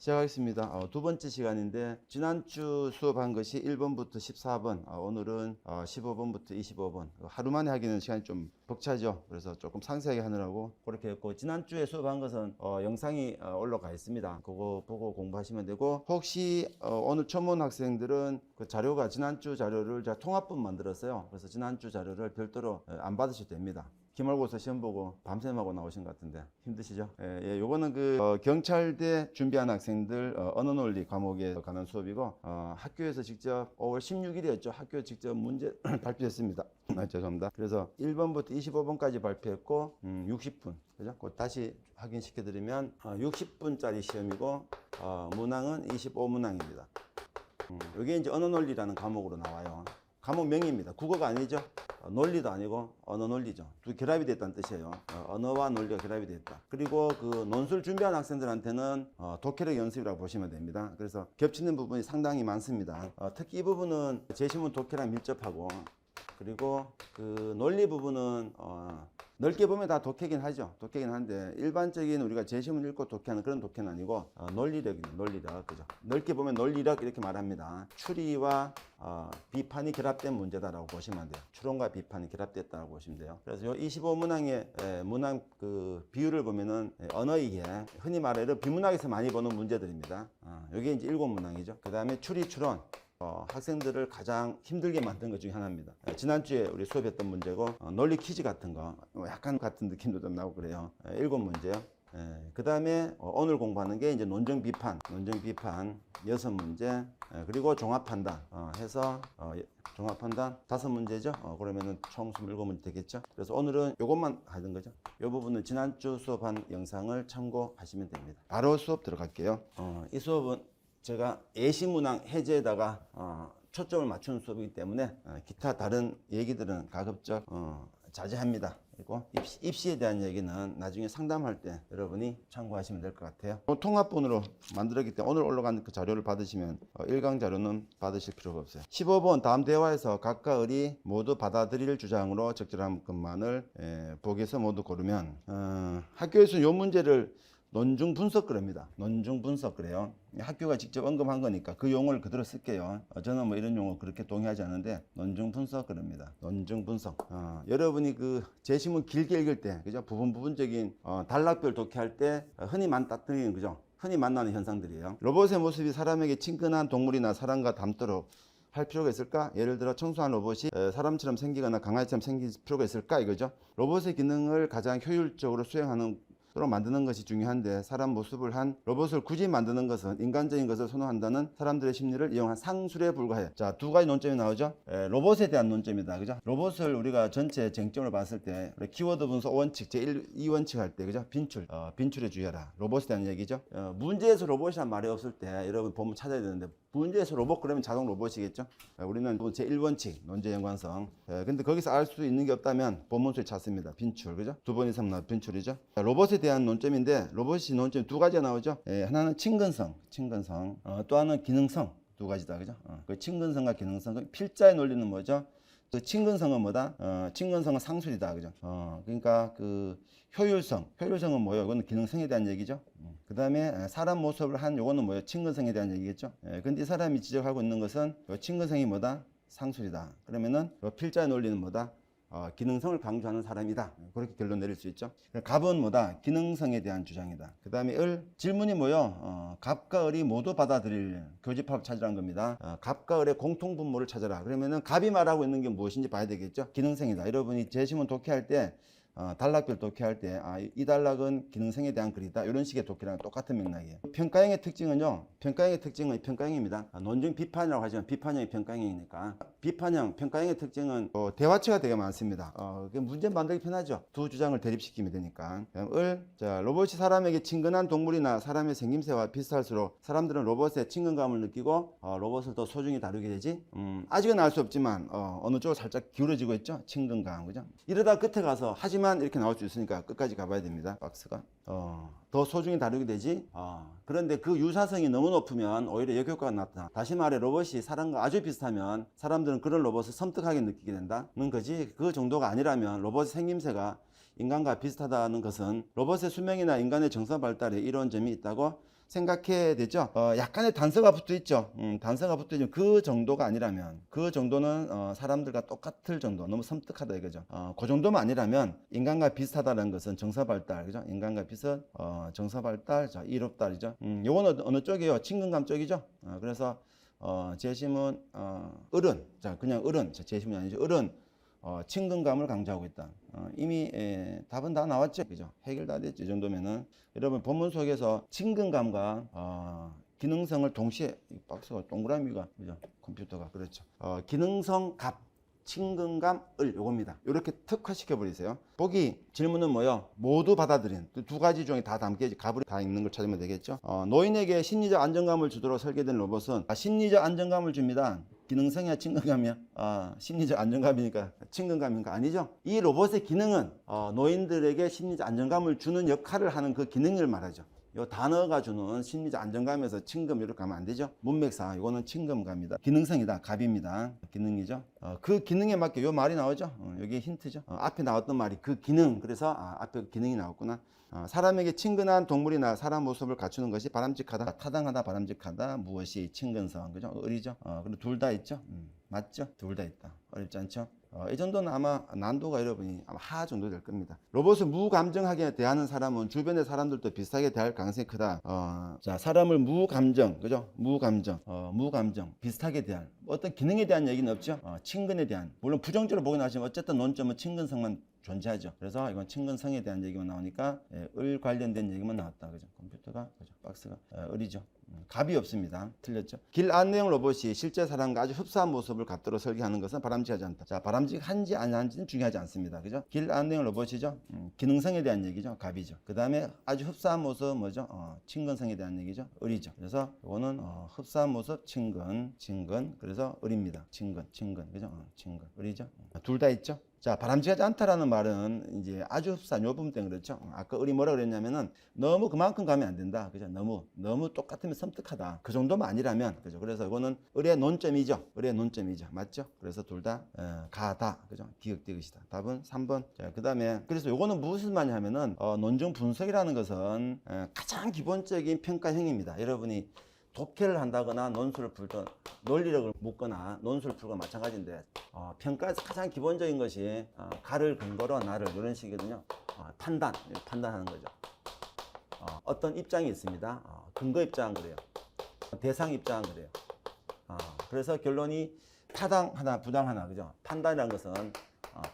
시작하겠습니다. 두 번째 시간인데 지난주 수업한 것이 1번부터 14번, 오늘은 15번부터 25번. 하루 만에 하기는 시간이 좀 벅차죠. 그래서 조금 상세하게 하느라고 그렇게 했고, 지난주에 수업한 것은 영상이 올라가 있습니다. 그거 보고 공부하시면 되고, 혹시 오늘 처음 온 학생들은 그 자료가 지난주 자료를 제가 통합본 만들었어요. 그래서 지난주 자료를 별도로 안 받으셔도 됩니다. 기말고사 시험 보고 밤샘하고 나오신 것 같은데 힘드시죠? 요거는 경찰대 준비한 학생들 언어논리 과목에 관한 수업이고, 학교에서 직접 5월 16일이었죠. 학교 직접 문제 발표했습니다. 죄송합니다. 그래서 1번부터 25번까지 발표했고 60분. 그죠? 다시 확인시켜 드리면 60분짜리 시험이고, 문항은 25문항입니다. 이게 이제 언어논리라는 과목으로 나와요. 과목명입니다. 국어가 아니죠. 논리도 아니고 언어논리죠. 두 결합이 됐다는 뜻이에요. 언어와 논리가 결합이 됐다. 그리고 그 논술 준비한 학생들한테는 독해력 연습이라고 보시면 됩니다. 그래서 겹치는 부분이 상당히 많습니다. 특히 이 부분은 제시문 독해랑 밀접하고, 그리고 그 논리 부분은 넓게 보면 다 독해긴 하죠. 독해긴 한데 일반적인 우리가 제시문 읽고 독해하는 그런 독해는 아니고 논리력입니다. 논리력. 그죠? 넓게 보면 논리력 이렇게 말합니다. 추리와 비판이 결합된 문제다라고 보시면 돼요. 추론과 비판이 결합됐다고 보시면 돼요. 그래서 이 25문항의 문항 그 비율을 보면은 언어이해, 흔히 말해서 비문학에서 많이 보는 문제들입니다. 여기 이제 7문항이죠. 그 다음에 추리, 추론. 학생들을 가장 힘들게 만든 것 중에 하나입니다. 지난주에 우리 수업했던 문제고, 논리 퀴즈 같은 거 약간 같은 느낌도 좀 나고 그래요. 7문제요. 그 다음에 오늘 공부하는 게 이제 논증 비판 6문제, 그리고 종합 판단 해서 종합 판단 5문제죠. 그러면은 총 27문제 되겠죠. 그래서 오늘은 이것만 하는 거죠. 이 부분은 지난주 수업한 영상을 참고하시면 됩니다. 바로 수업 들어갈게요. 이 수업은 제가 예시문항 해제에다가 초점을 맞추는 수업이기 때문에 기타 다른 얘기들은 가급적 자제합니다. 그리고 입시에 대한 얘기는 나중에 상담할 때 여러분이 참고하시면 될 것 같아요. 통합본으로 만들었기 때문에 오늘 올라간 그 자료를 받으시면 1강 자료는 받으실 필요가 없어요. 15번 다음 대화에서 각과 을이 모두 받아들일 주장으로 적절한 것만을 보기에서 모두 고르면, 학교에서 이 문제를 논증 분석 그럽니다. 논증 분석 그래요. 학교가 직접 언급한 거니까 그 용어를 그대로 쓸게요. 저는 뭐 이런 용어 그렇게 동의하지 않는데 논증 분석 그럽니다. 논증 분석. 여러분이 그 제시문 길게 읽을 때, 그죠? 부분적인 단락별 독해할 때 흔히 만나는 그죠? 흔히 만나는 현상들이에요. 로봇의 모습이 사람에게 친근한 동물이나 사람과 닮도록 할 필요가 있을까? 예를 들어 청소한 로봇이 사람처럼 생기거나 강아지처럼 생길 필요가 있을까? 이거죠. 로봇의 기능을 가장 효율적으로 수행하는 로 만드는 것이 중요한데, 사람 모습을 한 로봇을 굳이 만드는 것은 인간적인 것을 선호한다는 사람들의 심리를 이용한 상술에 불과해. 자, 두 가지 논점이 나오죠. 로봇에 대한 논점이다. 그죠? 로봇을 우리가 전체 쟁점을 봤을 때 키워드 분석 5원칙, 제1, 2원칙 할 때, 그죠? 빈출에 주의하라. 로봇에 대한 얘기죠. 문제에서 로봇이란 말이 없을 때 여러분 보면 찾아야 되는데, 문제에서 로봇 그러면 자동 로봇이겠죠. 우리는 제1원칙 논제 연관성. 근데 거기서 알 수 있는 게 없다면 본문수에 찾습니다. 빈출. 그죠? 2번 이상 나와 빈출이죠. 로봇에 대한 논점인데, 로봇이 논점이 두 가지가 나오죠. 하나는 친근성, 또 하나는 기능성. 두 가지다. 그죠? 그 친근성과 기능성. 필자의 논리는 뭐죠? 그 친근성은 뭐다? 친근성은 상술이다. 그죠? 그러니까 그 효율성은 뭐예요? 이거는 기능성에 대한 얘기죠. 그 다음에 사람 모습을 한 요거는 뭐예요? 친근성에 대한 얘기겠죠. 근데 이 사람이 지적하고 있는 것은 친근성이 뭐다? 상술이다. 그러면은 필자의 논리는 뭐다? 기능성을 강조하는 사람이다. 그렇게 결론 내릴 수 있죠. 갑은 뭐다? 기능성에 대한 주장이다. 그 다음에 질문이 뭐요? 갑과 을이 모두 받아들일 교집합을 찾으라는 겁니다. 갑과 을의 공통분모를 찾아라. 그러면은 갑이 말하고 있는 게 무엇인지 봐야 되겠죠. 기능성이다. 여러분이 제시문 독해할 때 단락별 독해할 때 이 단락은 기능성에 대한 글이다. 이런 식의 독해랑 똑같은 맥락이에요. 평가형의 특징은요. 평가형입니다. 논증 비판이라고 하지만 비판형이 평가형이니까. 평가형의 특징은 대화체가 되게 많습니다. 문제 만들기 편하죠. 두 주장을 대립시키면 되니까. 자, 로봇이 사람에게 친근한 동물이나 사람의 생김새와 비슷할수록 사람들은 로봇에 친근감을 느끼고 로봇을 더 소중히 다루게 되지. 아직은 알 수 없지만 어느 쪽으로 살짝 기울어지고 있죠. 친근감. 그죠? 이러다 끝에 가서 하지만 이렇게 나올 수 있으니까 끝까지 가봐야 됩니다. 박스가. 더 소중히 다루게 되지. 그런데 그 유사성이 너무 높으면 오히려 역효과가 나타나. 다시 말해 로봇이 사람과 아주 비슷하면 사람들은 그런 로봇을 섬뜩하게 느끼게 된다는 거지. 그 정도가 아니라면 로봇의 생김새가 인간과 비슷하다는 것은 로봇의 수명이나 인간의 정서 발달에 이런 점이 있다고 생각해야 되죠. 약간의 단서가 붙어 있죠. 단서가 붙어 있죠. 그 정도가 아니라면, 그 정도는 사람들과 똑같을 정도, 너무 섬뜩하다 이거죠. 그 정도만 아니라면 인간과 비슷하다는 것은 정서발달, 그죠? 인간과 비슷, 정서발달, 자, 이롭달이죠. 요거는 어느 쪽이에요? 친근감 쪽이죠. 그래서 재심은 어른, 자 그냥 어른, 재심이 아니죠. 어른. 친근감을 강조하고 있다. 이미 답은 다 나왔죠. 그죠? 해결 다 됐죠. 이 정도면은 여러분 본문 속에서 친근감과 기능성을 동시에 박스가 동그라미가 그죠? 컴퓨터가 그렇죠. 기능성 값 친근감을 요겁니다. 이렇게 특화시켜 버리세요. 보기 질문은 뭐요? 모두 받아들인 두 가지 중에 다 담겨야지 값을 다 읽는 걸 찾으면 되겠죠. 노인에게 심리적 안정감을 주도록 설계된 로봇은 심리적 안정감을 줍니다. 기능성이야 친근감이야? 심리적 안정감이니까 친근감인가? 아니죠. 이 로봇의 기능은 노인들에게 심리적 안정감을 주는 역할을 하는 그 기능을 말하죠. 이 단어가 주는 심리적 안정감에서 친금 이렇게 가면 안 되죠. 문맥상 이거는 친금감이다. 기능성이다. 갑입니다. 기능이죠. 그 기능에 맞게 요 말이 나오죠. 여기 힌트죠. 앞에 나왔던 말이 그 기능. 그래서 앞에 기능이 나왔구나. 사람에게 친근한 동물이나 사람 모습을 갖추는 것이 바람직하다, 타당하다, 바람직하다. 무엇이 친근성, 그죠? 의리죠. 그리고 둘 다 있죠. 맞죠? 둘 다 있다. 어렵지 않죠? 이 정도는 아마 난도가 여러분이 아마 하 정도 될 겁니다. 로봇을 무감정하게 대하는 사람은 주변의 사람들도 비슷하게 대할 가능성이 크다. 자, 사람을 무감정, 그죠? 무감정, 무감정, 비슷하게 대할 어떤 기능에 대한 얘기는 없죠. 친근에 대한, 물론 부정적으로 보긴 하지만 어쨌든 논점은 친근성만 존재하죠. 그래서 이건 친근성에 대한 얘기만 나오니까 을 관련된 얘기만 나왔다. 그죠? 컴퓨터가, 그죠? 박스가 을이죠. 갑이 없습니다. 틀렸죠. 길 안내용 로봇이 실제 사람과 아주 흡사한 모습을 갖도록 설계하는 것은 바람직하지 않다. 자, 바람직한지 아닌지는 중요하지 않습니다. 그죠? 길 안내용 로봇이죠. 기능성에 대한 얘기죠. 갑이죠. 그 다음에 아주 흡사한 모습 뭐죠? 친근성에 대한 얘기죠. 을이죠. 그래서 이거는 흡사한 모습 친근. 그래서 을입니다. 친근. 그죠? 친근. 을이죠. 둘 다 있죠. 자, 바람직하지 않다라는 말은 이제 아주 흡사한 요 부분 때문에 그렇죠. 아까 을이 뭐라 그랬냐면은 너무 그만큼 가면 안 된다. 그죠? 너무 똑같으면 섬뜩하다. 그 정도만 아니라면, 그죠? 그래서 이거는 을의 논점이죠. 맞죠? 그래서 둘 다 가다. 그죠? 디귿이다. 답은 3번. 자, 그다음에 그래서 요거는 무슨 말이냐면은 논증 분석이라는 것은 가장 기본적인 평가형입니다. 여러분이 독해를 한다거나 논술을 풀든 논리력을 묻거나 논술을 풀거나 마찬가지인데 평가에서 가장 기본적인 것이 가를 근거로 나를 이런 식이거든요. 판단하는 거죠. 어떤 입장이 있습니다. 근거 입장은 그래요. 대상 입장은 그래요. 그래서 결론이 타당하나 부당하나, 그죠? 판단이라는 것은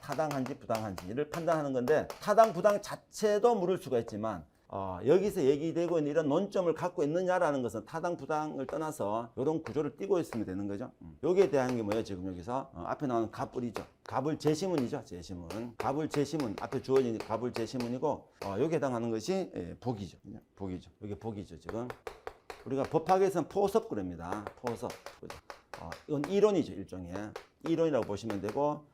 타당한지 부당한지를 판단하는 건데, 타당 부당 자체도 물을 수가 있지만 여기서 얘기되고 있는 이런 논점을 갖고 있느냐라는 것은 타당 부당을 떠나서 이런 구조를 띄고 있으면 되는 거죠. 여기에 대한 게 뭐예요? 지금 여기서 앞에 나오는 갑을이죠. 갑을 제시문이죠. 갑을 제시문 앞에 주어진 갑을 제시문이고 여기에 해당하는 것이 복이죠. 여기 복이죠. 지금 우리가 법학에서는 포섭 그럽니다. 포섭. 이건 이론이죠. 일종의 이론이라고 보시면 되고,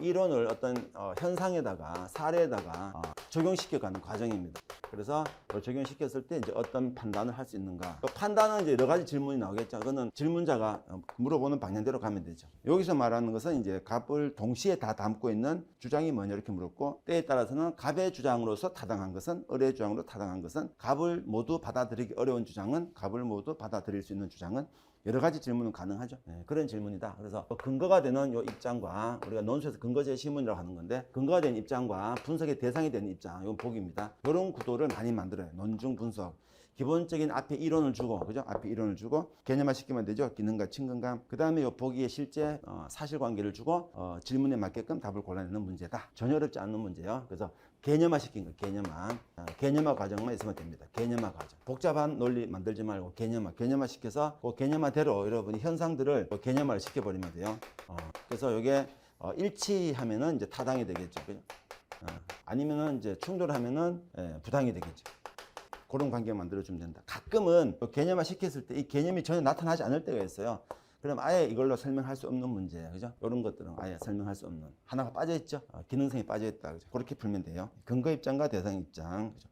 이론을 어떤 현상에다가 사례에다가 적용시켜가는 과정입니다. 그래서 적용시켰을 때 이제 어떤 판단을 할 수 있는가. 판단은 이제 여러 가지 질문이 나오겠죠. 그거는 질문자가 물어보는 방향대로 가면 되죠. 여기서 말하는 것은 이제 갑을 동시에 다 담고 있는 주장이 뭐냐 이렇게 물었고, 때에 따라서는 갑의 주장으로서 타당한 것은, 을의 주장으로 타당한 것은, 갑을 모두 받아들이기 어려운 주장은, 갑을 모두 받아들일 수 있는 주장은, 여러 가지 질문은 가능하죠. 그런 질문이다. 그래서 근거가 되는 요 입장과, 우리가 논술에서 근거 제시문이라고 하는 건데, 근거가 되는 입장과 분석의 대상이 되는 입장, 이건 복입니다. 이런 구도를 많이 만들어요. 논증 분석. 기본적인 앞에 이론을 주고, 그죠? 앞에 이론을 주고 개념화 시키면 되죠. 기능과 친근감. 그 다음에 요 보기에 실제 사실관계를 주고 질문에 맞게끔 답을 골라내는 문제다. 전혀 어렵지 않은 문제예요. 그래서 개념화 시킨 거, 개념화 과정만 있으면 됩니다. 개념화 과정. 복잡한 논리 만들지 말고 개념화 시켜서 그 개념화대로 여러분이 현상들을 개념화를 시켜버리면 돼요. 그래서 이게 일치하면은 이제 타당이 되겠죠. 그죠? 아니면은 이제 충돌하면은 부당이 되겠죠. 그런 관계 만들어주면 된다. 가끔은 개념화 시켰을 때 이 개념이 전혀 나타나지 않을 때가 있어요. 그럼 아예 이걸로 설명할 수 없는 문제예요. 그죠? 이런 것들은 아예 설명할 수 없는. 하나가 빠져있죠? 기능성이 빠져있다. 그죠? 그렇게 풀면 돼요. 근거 입장과 대상 입장. 그죠?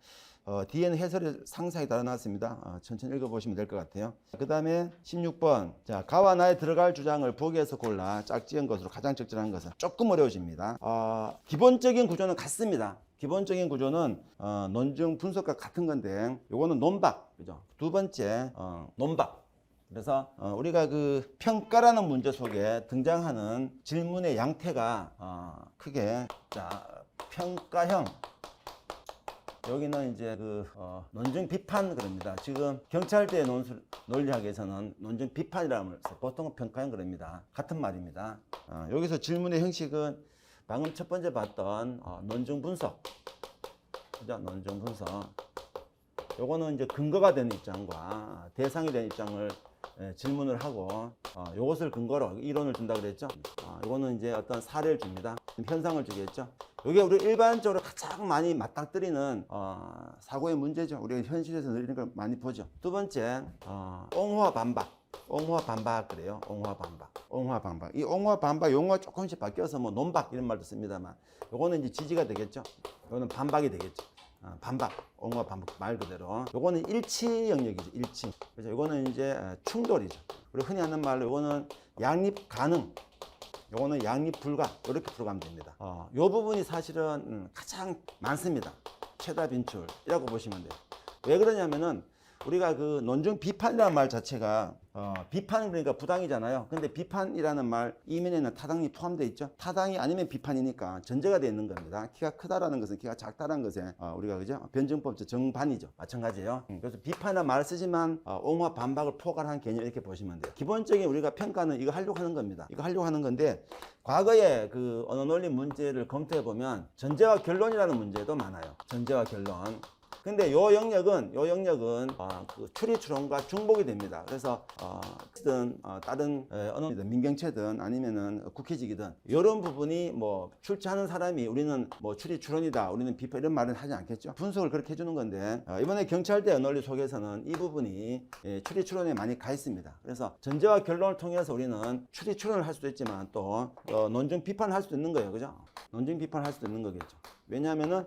뒤에는 해설이 상세하게 달아놨습니다. 천천히 읽어보시면 될 것 같아요. 그 다음에 16번. 자, 가와 나에 들어갈 주장을 보기에서 골라 짝지은 것으로 가장 적절한 것은 조금 어려워집니다. 기본적인 구조는 같습니다. 기본적인 구조는 논증 분석과 같은 건데 요거는 논박, 그죠? 두 번째 논박. 그래서 우리가 그 평가라는 문제 속에 등장하는 질문의 양태가 크게 자 평가형, 여기는 이제 그 논증 비판 그럽니다. 지금 경찰대 논리학에서는 논증 비판이라고 해서 보통은 평가형 그럽니다. 같은 말입니다. 여기서 질문의 형식은 방금 첫 번째 봤던 논증 분석, 그죠? 논증 분석. 요거는 이제 근거가 되는 입장과 대상이 되는 입장을 질문을 하고 요것을 근거로 이론을 준다 그랬죠. 요거는 이제 어떤 사례를 줍니다. 현상을 주겠죠. 이게 우리 일반적으로 가장 많이 맞닥뜨리는 사고의 문제죠. 우리가 현실에서 이런 걸 많이 보죠. 두 번째 옹호와 반박. 옹호와 반박 그래요. 옹호와 반박. 옹호와 반박. 이 옹호와 반박 용어가 조금씩 바뀌어서 뭐 논박 이런 말도 씁니다만 요거는 이제 지지가 되겠죠. 요거는 반박이 되겠죠. 반박, 옹호와 반박 말 그대로. 요거는 일치 영역이죠. 일치. 그래서 요거는 이제 충돌이죠. 우리 흔히 하는 말로 요거는 양립 가능, 요거는 양립 불가, 이렇게 풀어가면 됩니다. 요 부분이 사실은 가장 많습니다. 최다 빈출이라고 보시면 돼요. 왜 그러냐면은 우리가 그 논증 비판이라는 말 자체가 비판 그러니까 부당이잖아요. 근데 비판이라는 말 이면에는 타당이 포함되어 있죠. 타당이 아니면 비판이니까 전제가 되어 있는 겁니다. 키가 크다라는 것은 키가 작다라는 것에 우리가 그죠? 변증법적 정반이죠. 마찬가지예요. 그래서 비판이라는 말을 쓰지만 옹호와 반박을 포괄한 개념 이렇게 보시면 돼요. 기본적인 우리가 평가는 이거 하려고 하는 겁니다. 이거 하려고 하는 건데 과거에 그 언어 논리 문제를 검토해 보면 전제와 결론이라는 문제도 많아요. 전제와 결론. 근데 요 영역은 그 추리 추론과 중복이 됩니다. 그래서 다른 언어든 민경채든 아니면은 국회직이든 이런 부분이 뭐 출제하는 사람이 우리는 뭐 추리 추론이다, 우리는 비판 이런 말은 하지 않겠죠. 분석을 그렇게 해주는 건데 이번에 경찰대 언어논리 속에서는 이 부분이 추리 추론에 많이 가 있습니다. 그래서 전제와 결론을 통해서 우리는 추리 추론을 할 수도 있지만 또 논증 비판을 할 수도 있는 거예요, 그죠? 논증 비판을 할 수도 있는 거겠죠. 왜냐하면은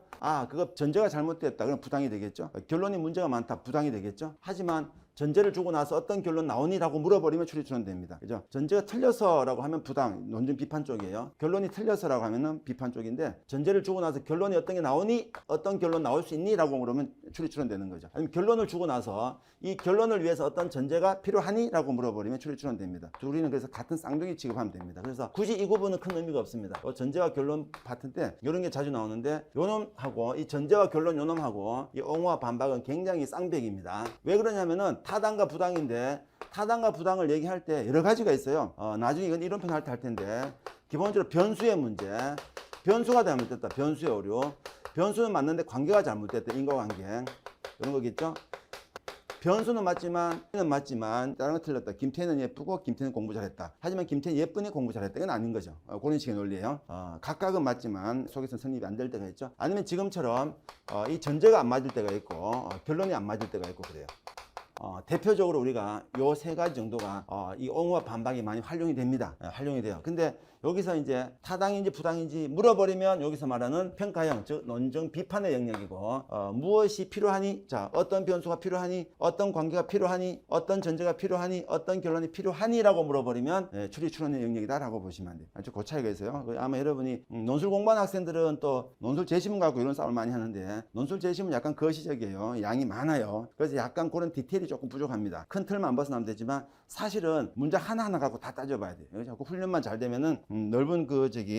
그거 전제가 잘못됐다 그럼 부당이 되겠죠. 결론이 문제가 많다 부당이 되겠죠. 하지만 전제를 주고 나서 어떤 결론 나오니라고 물어버리면 추리 추론됩니다. 그죠? 전제가 틀려서라고 하면 부당, 논증 비판 쪽이에요. 결론이 틀려서라고 하면은 비판 쪽인데 전제를 주고 나서 결론이 어떤 게 나오니, 어떤 결론 나올 수 있니라고 물으면 추리 추론되는 거죠. 아니면 결론을 주고 나서 이 결론을 위해서 어떤 전제가 필요하니라고 물어버리면 추리 추론됩니다. 둘이는 그래서 같은 쌍둥이 취급하면 됩니다. 그래서 굳이 이 구분은 큰 의미가 없습니다. 전제와 결론 파트 때 이런 게 자주 나오는데 요놈하고 이 전제와 결론 요놈하고 이 옹호와 반박은 굉장히 쌍벽입니다. 왜 그러냐면은 타당과 부당인데 타당과 부당을 얘기할 때 여러 가지가 있어요. 나중에 이건 이론편 할 때 할 텐데 기본적으로 변수의 문제, 변수가 잘못됐다, 변수의 오류, 변수는 맞는데 관계가 잘못됐다, 인과관계 이런 거겠죠. 변수는 맞지만 다른 거 틀렸다. 김태희는 예쁘고 김태희는 공부 잘했다. 하지만 김태희 예쁘니 공부 잘했다. 이건 아닌 거죠. 그런 식의 논리예요. 각각은 맞지만 속에서 성립이 안 될 때가 있죠. 아니면 지금처럼 이 전제가 안 맞을 때가 있고 결론이 안 맞을 때가 있고 그래요. 대표적으로 우리가 요 세 가지 정도가 이 옹호와 반박이 많이 활용이 됩니다. 활용이 돼요. 근데 여기서 이제 타당인지 부당인지 물어버리면 여기서 말하는 평가형, 즉 논증 비판의 영역이고 무엇이 필요하니, 자 어떤 변수가 필요하니, 어떤 관계가 필요하니, 어떤 전제가 필요하니, 어떤 결론이 필요하니 라고 물어버리면 추리 추론의 영역이다 라고 보시면 안 돼요. 아주 그 차이가 있어요. 아마 여러분이 논술 공부하는 학생들은 또 논술 재시문 갖고 이런 싸움을 많이 하는데 논술 재시문 약간 거시적이에요. 양이 많아요. 그래서 약간 그런 디테일이 조금 부족합니다. 큰 틀만 벗어나면 되지만 사실은 문제 하나하나 갖고 다 따져봐야 돼요. 자꾸 훈련만 잘 되면은 넓은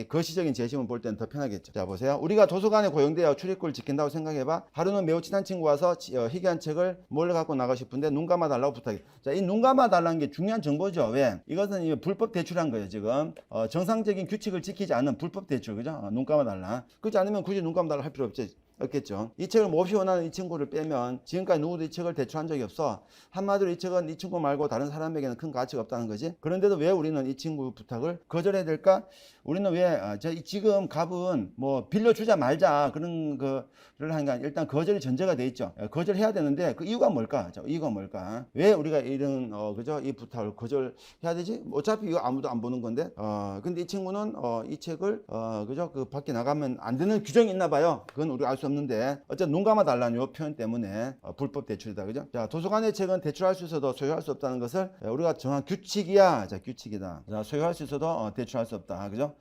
거시적인 재시문 볼 때는 더 편하겠죠. 자 보세요. 우리가 도서관에 고용되어 출입구를 지킨다고 생각해봐. 하루는 매우 친한 친구 와서 희귀한 책을 몰래 갖고 나가고 싶은데 눈 감아 달라고 부탁해. 자, 이 눈 감아 달라는 게 중요한 정보죠. 왜? 이것은 불법 대출한 거예요. 지금 정상적인 규칙을 지키지 않는 불법 대출, 그죠? 눈 감아 달라. 그렇지 않으면 굳이 눈 감아 달라 할 필요 없겠죠. 이 책을 몹시 원하는 이 친구를 빼면 지금까지 누구도 이 책을 대출한 적이 없어. 한마디로 이 책은 이 친구 말고 다른 사람에게는 큰 가치가 없다는 거지. 그런데도 왜 우리는 이 친구 부탁을 거절해야 될까? 우리는 왜 지금 값은 뭐 빌려주자 말자 그런 거를 하니까 일단 거절이 전제가 돼 있죠. 거절해야 되는데 그 이유가 뭘까? 자, 이유가 뭘까? 왜 우리가 이런 그죠? 이 부탁을 거절해야 되지? 어차피 이거 아무도 안 보는 건데. 근데 이 친구는 이 책을 그죠? 그 밖에 나가면 안 되는 규정이 있나 봐요. 그건 우리가 알 수 없는 없는데 어쨌든 눈 감아 달라는 요 표현 때문에 불법 대출이다. 그죠? 자, 도서관의 책은 대출할 수 있어도 소유할 수 없다는 것을 우리가 정한 규칙이야. 자, 규칙이다. 자, 소유할 수 있어도 대출할 수 없다. 그죠?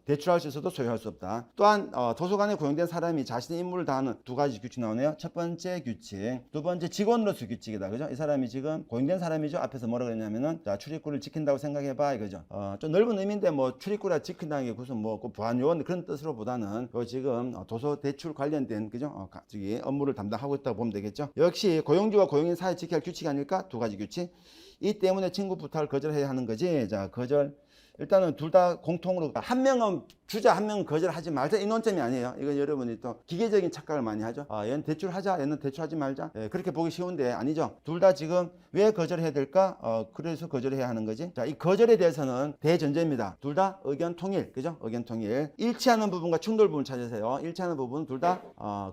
대출할 수 있어도 소유할 수 없다. 또한 도서관에 고용된 사람이 자신의 임무를 다하는 두 가지 규칙 나오네요. 첫 번째 규칙, 두 번째 직원으로서 규칙이다. 그죠? 이 사람이 지금 고용된 사람이죠. 앞에서 뭐라 그랬냐면은 자, 출입구를 지킨다고 생각해봐. 이거죠. 좀 넓은 의미인데 뭐 출입구라 지킨다는 게 무슨 뭐 보안 요원 그런 뜻으로 보다는 지금 도서 대출 관련된 그죠? 저기 업무를 담당하고 있다고 보면 되겠죠. 역시 고용주와 고용인 사이 지켜야 할 규칙이 아닐까? 두 가지 규칙. 이 때문에 친구 부탁을 거절해야 하는 거지. 자, 거절. 일단은 둘 다 공통으로 한 명은 주자, 한 명은 거절하지 말자 이 논점이 아니에요. 이건 여러분이 또 기계적인 착각을 많이 하죠. 얘는 대출하자, 얘는 대출하지 말자. 그렇게 보기 쉬운데 아니죠. 둘 다 지금 왜 거절해야 될까? 그래서 거절해야 하는 거지. 자, 이 거절에 대해서는 대전제입니다. 둘 다 의견 통일, 그죠? 의견 통일. 일치하는 부분과 충돌 부분 찾으세요. 일치하는 부분 둘 다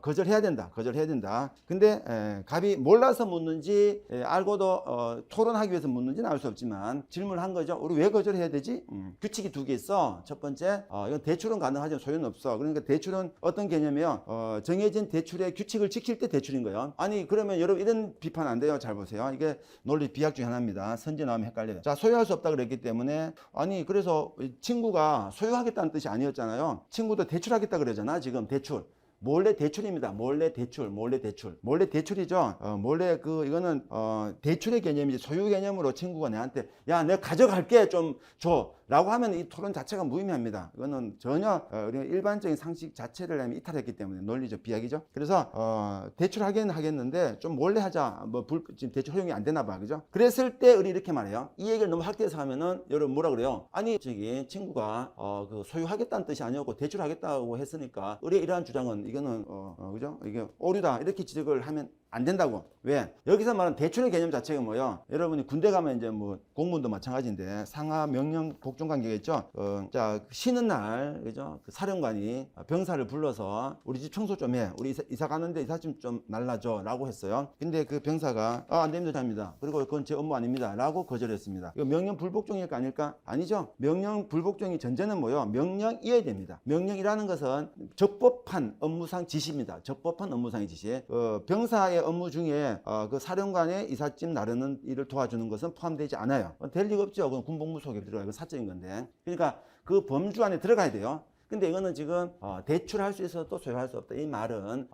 거절해야 된다. 거절해야 된다. 근데 갑이 몰라서 묻는지 알고도 토론하기 위해서 묻는지는 알 수 없지만 질문한 거죠. 우리 왜 거절해야 되지? 규칙이 두 개 있어. 첫 번째, 이건 대출은 가능하지만 소유는 없어. 그러니까 대출은 어떤 개념이에요? 정해진 대출의 규칙을 지킬 때 대출인 거예요. 아니, 그러면 여러분 이런 비판 안 돼요. 잘 보세요. 이게 논리 비약 중에 하나입니다. 선제 나오면 헷갈려요. 자, 소유할 수 없다 그랬기 때문에 아니, 그래서 친구가 소유하겠다는 뜻이 아니었잖아요. 친구도 대출하겠다 그러잖아. 지금 대출. 몰래 대출입니다. 몰래 대출, 몰래 대출. 몰래 대출이죠. 몰래 이거는 대출의 개념이지 소유 개념으로 친구가 내한테 야, 내가 가져갈게 좀 줘. 라고 하면 이 토론 자체가 무의미합니다. 이거는 전혀 우리가 일반적인 상식 자체를 이탈했기 때문에 논리적 비약이죠. 그래서 대출하긴 하겠는데 좀 몰래 하자. 지금 대출 허용이 안 되나 봐. 그죠? 그랬을 때 우리 이렇게 말해요. 이 얘기를 너무 확대해서 하면은 여러분 뭐라 그래요? 아니, 저기 친구가 소유하겠다는 뜻이 아니었고 대출하겠다고 했으니까 우리 이러한 주장은 이거는 그죠? 이게 오류다. 이렇게 지적을 하면 안 된다고. 왜? 여기서 말하는 대출의 개념 자체가 뭐예요? 여러분이 군대 가면 이제 뭐 공무원도 마찬가지인데 상하 명령 복종 관계겠죠. 자, 쉬는 날 그죠? 그 사령관이 병사를 불러서 우리 집 청소 좀 해. 우리 이사 가는데 이삿짐 좀 날라줘라고 했어요. 근데 그 병사가 안 됩니다, 됩니다. 그리고 그건 제 업무 아닙니다라고 거절했습니다. 이거 명령 불복종일까 아닐까? 아니죠. 명령 불복종이 전제는 뭐예요? 명령이어야 됩니다. 명령이라는 것은 적법한 업무상 지시입니다. 적법한 업무상의 지시. 병사의 업무 중에 그 사령관의 이삿짐 나르는 일을 도와주는 것은 포함되지 않아요. 될 리가 없죠. 그건 군복무 속에 들어가요. 이건 사적인 건데. 그러니까 그 범주 안에 들어가야 돼요. 근데 이거는 지금 대출할 수 있어도 소유할 수 없다. 이 말은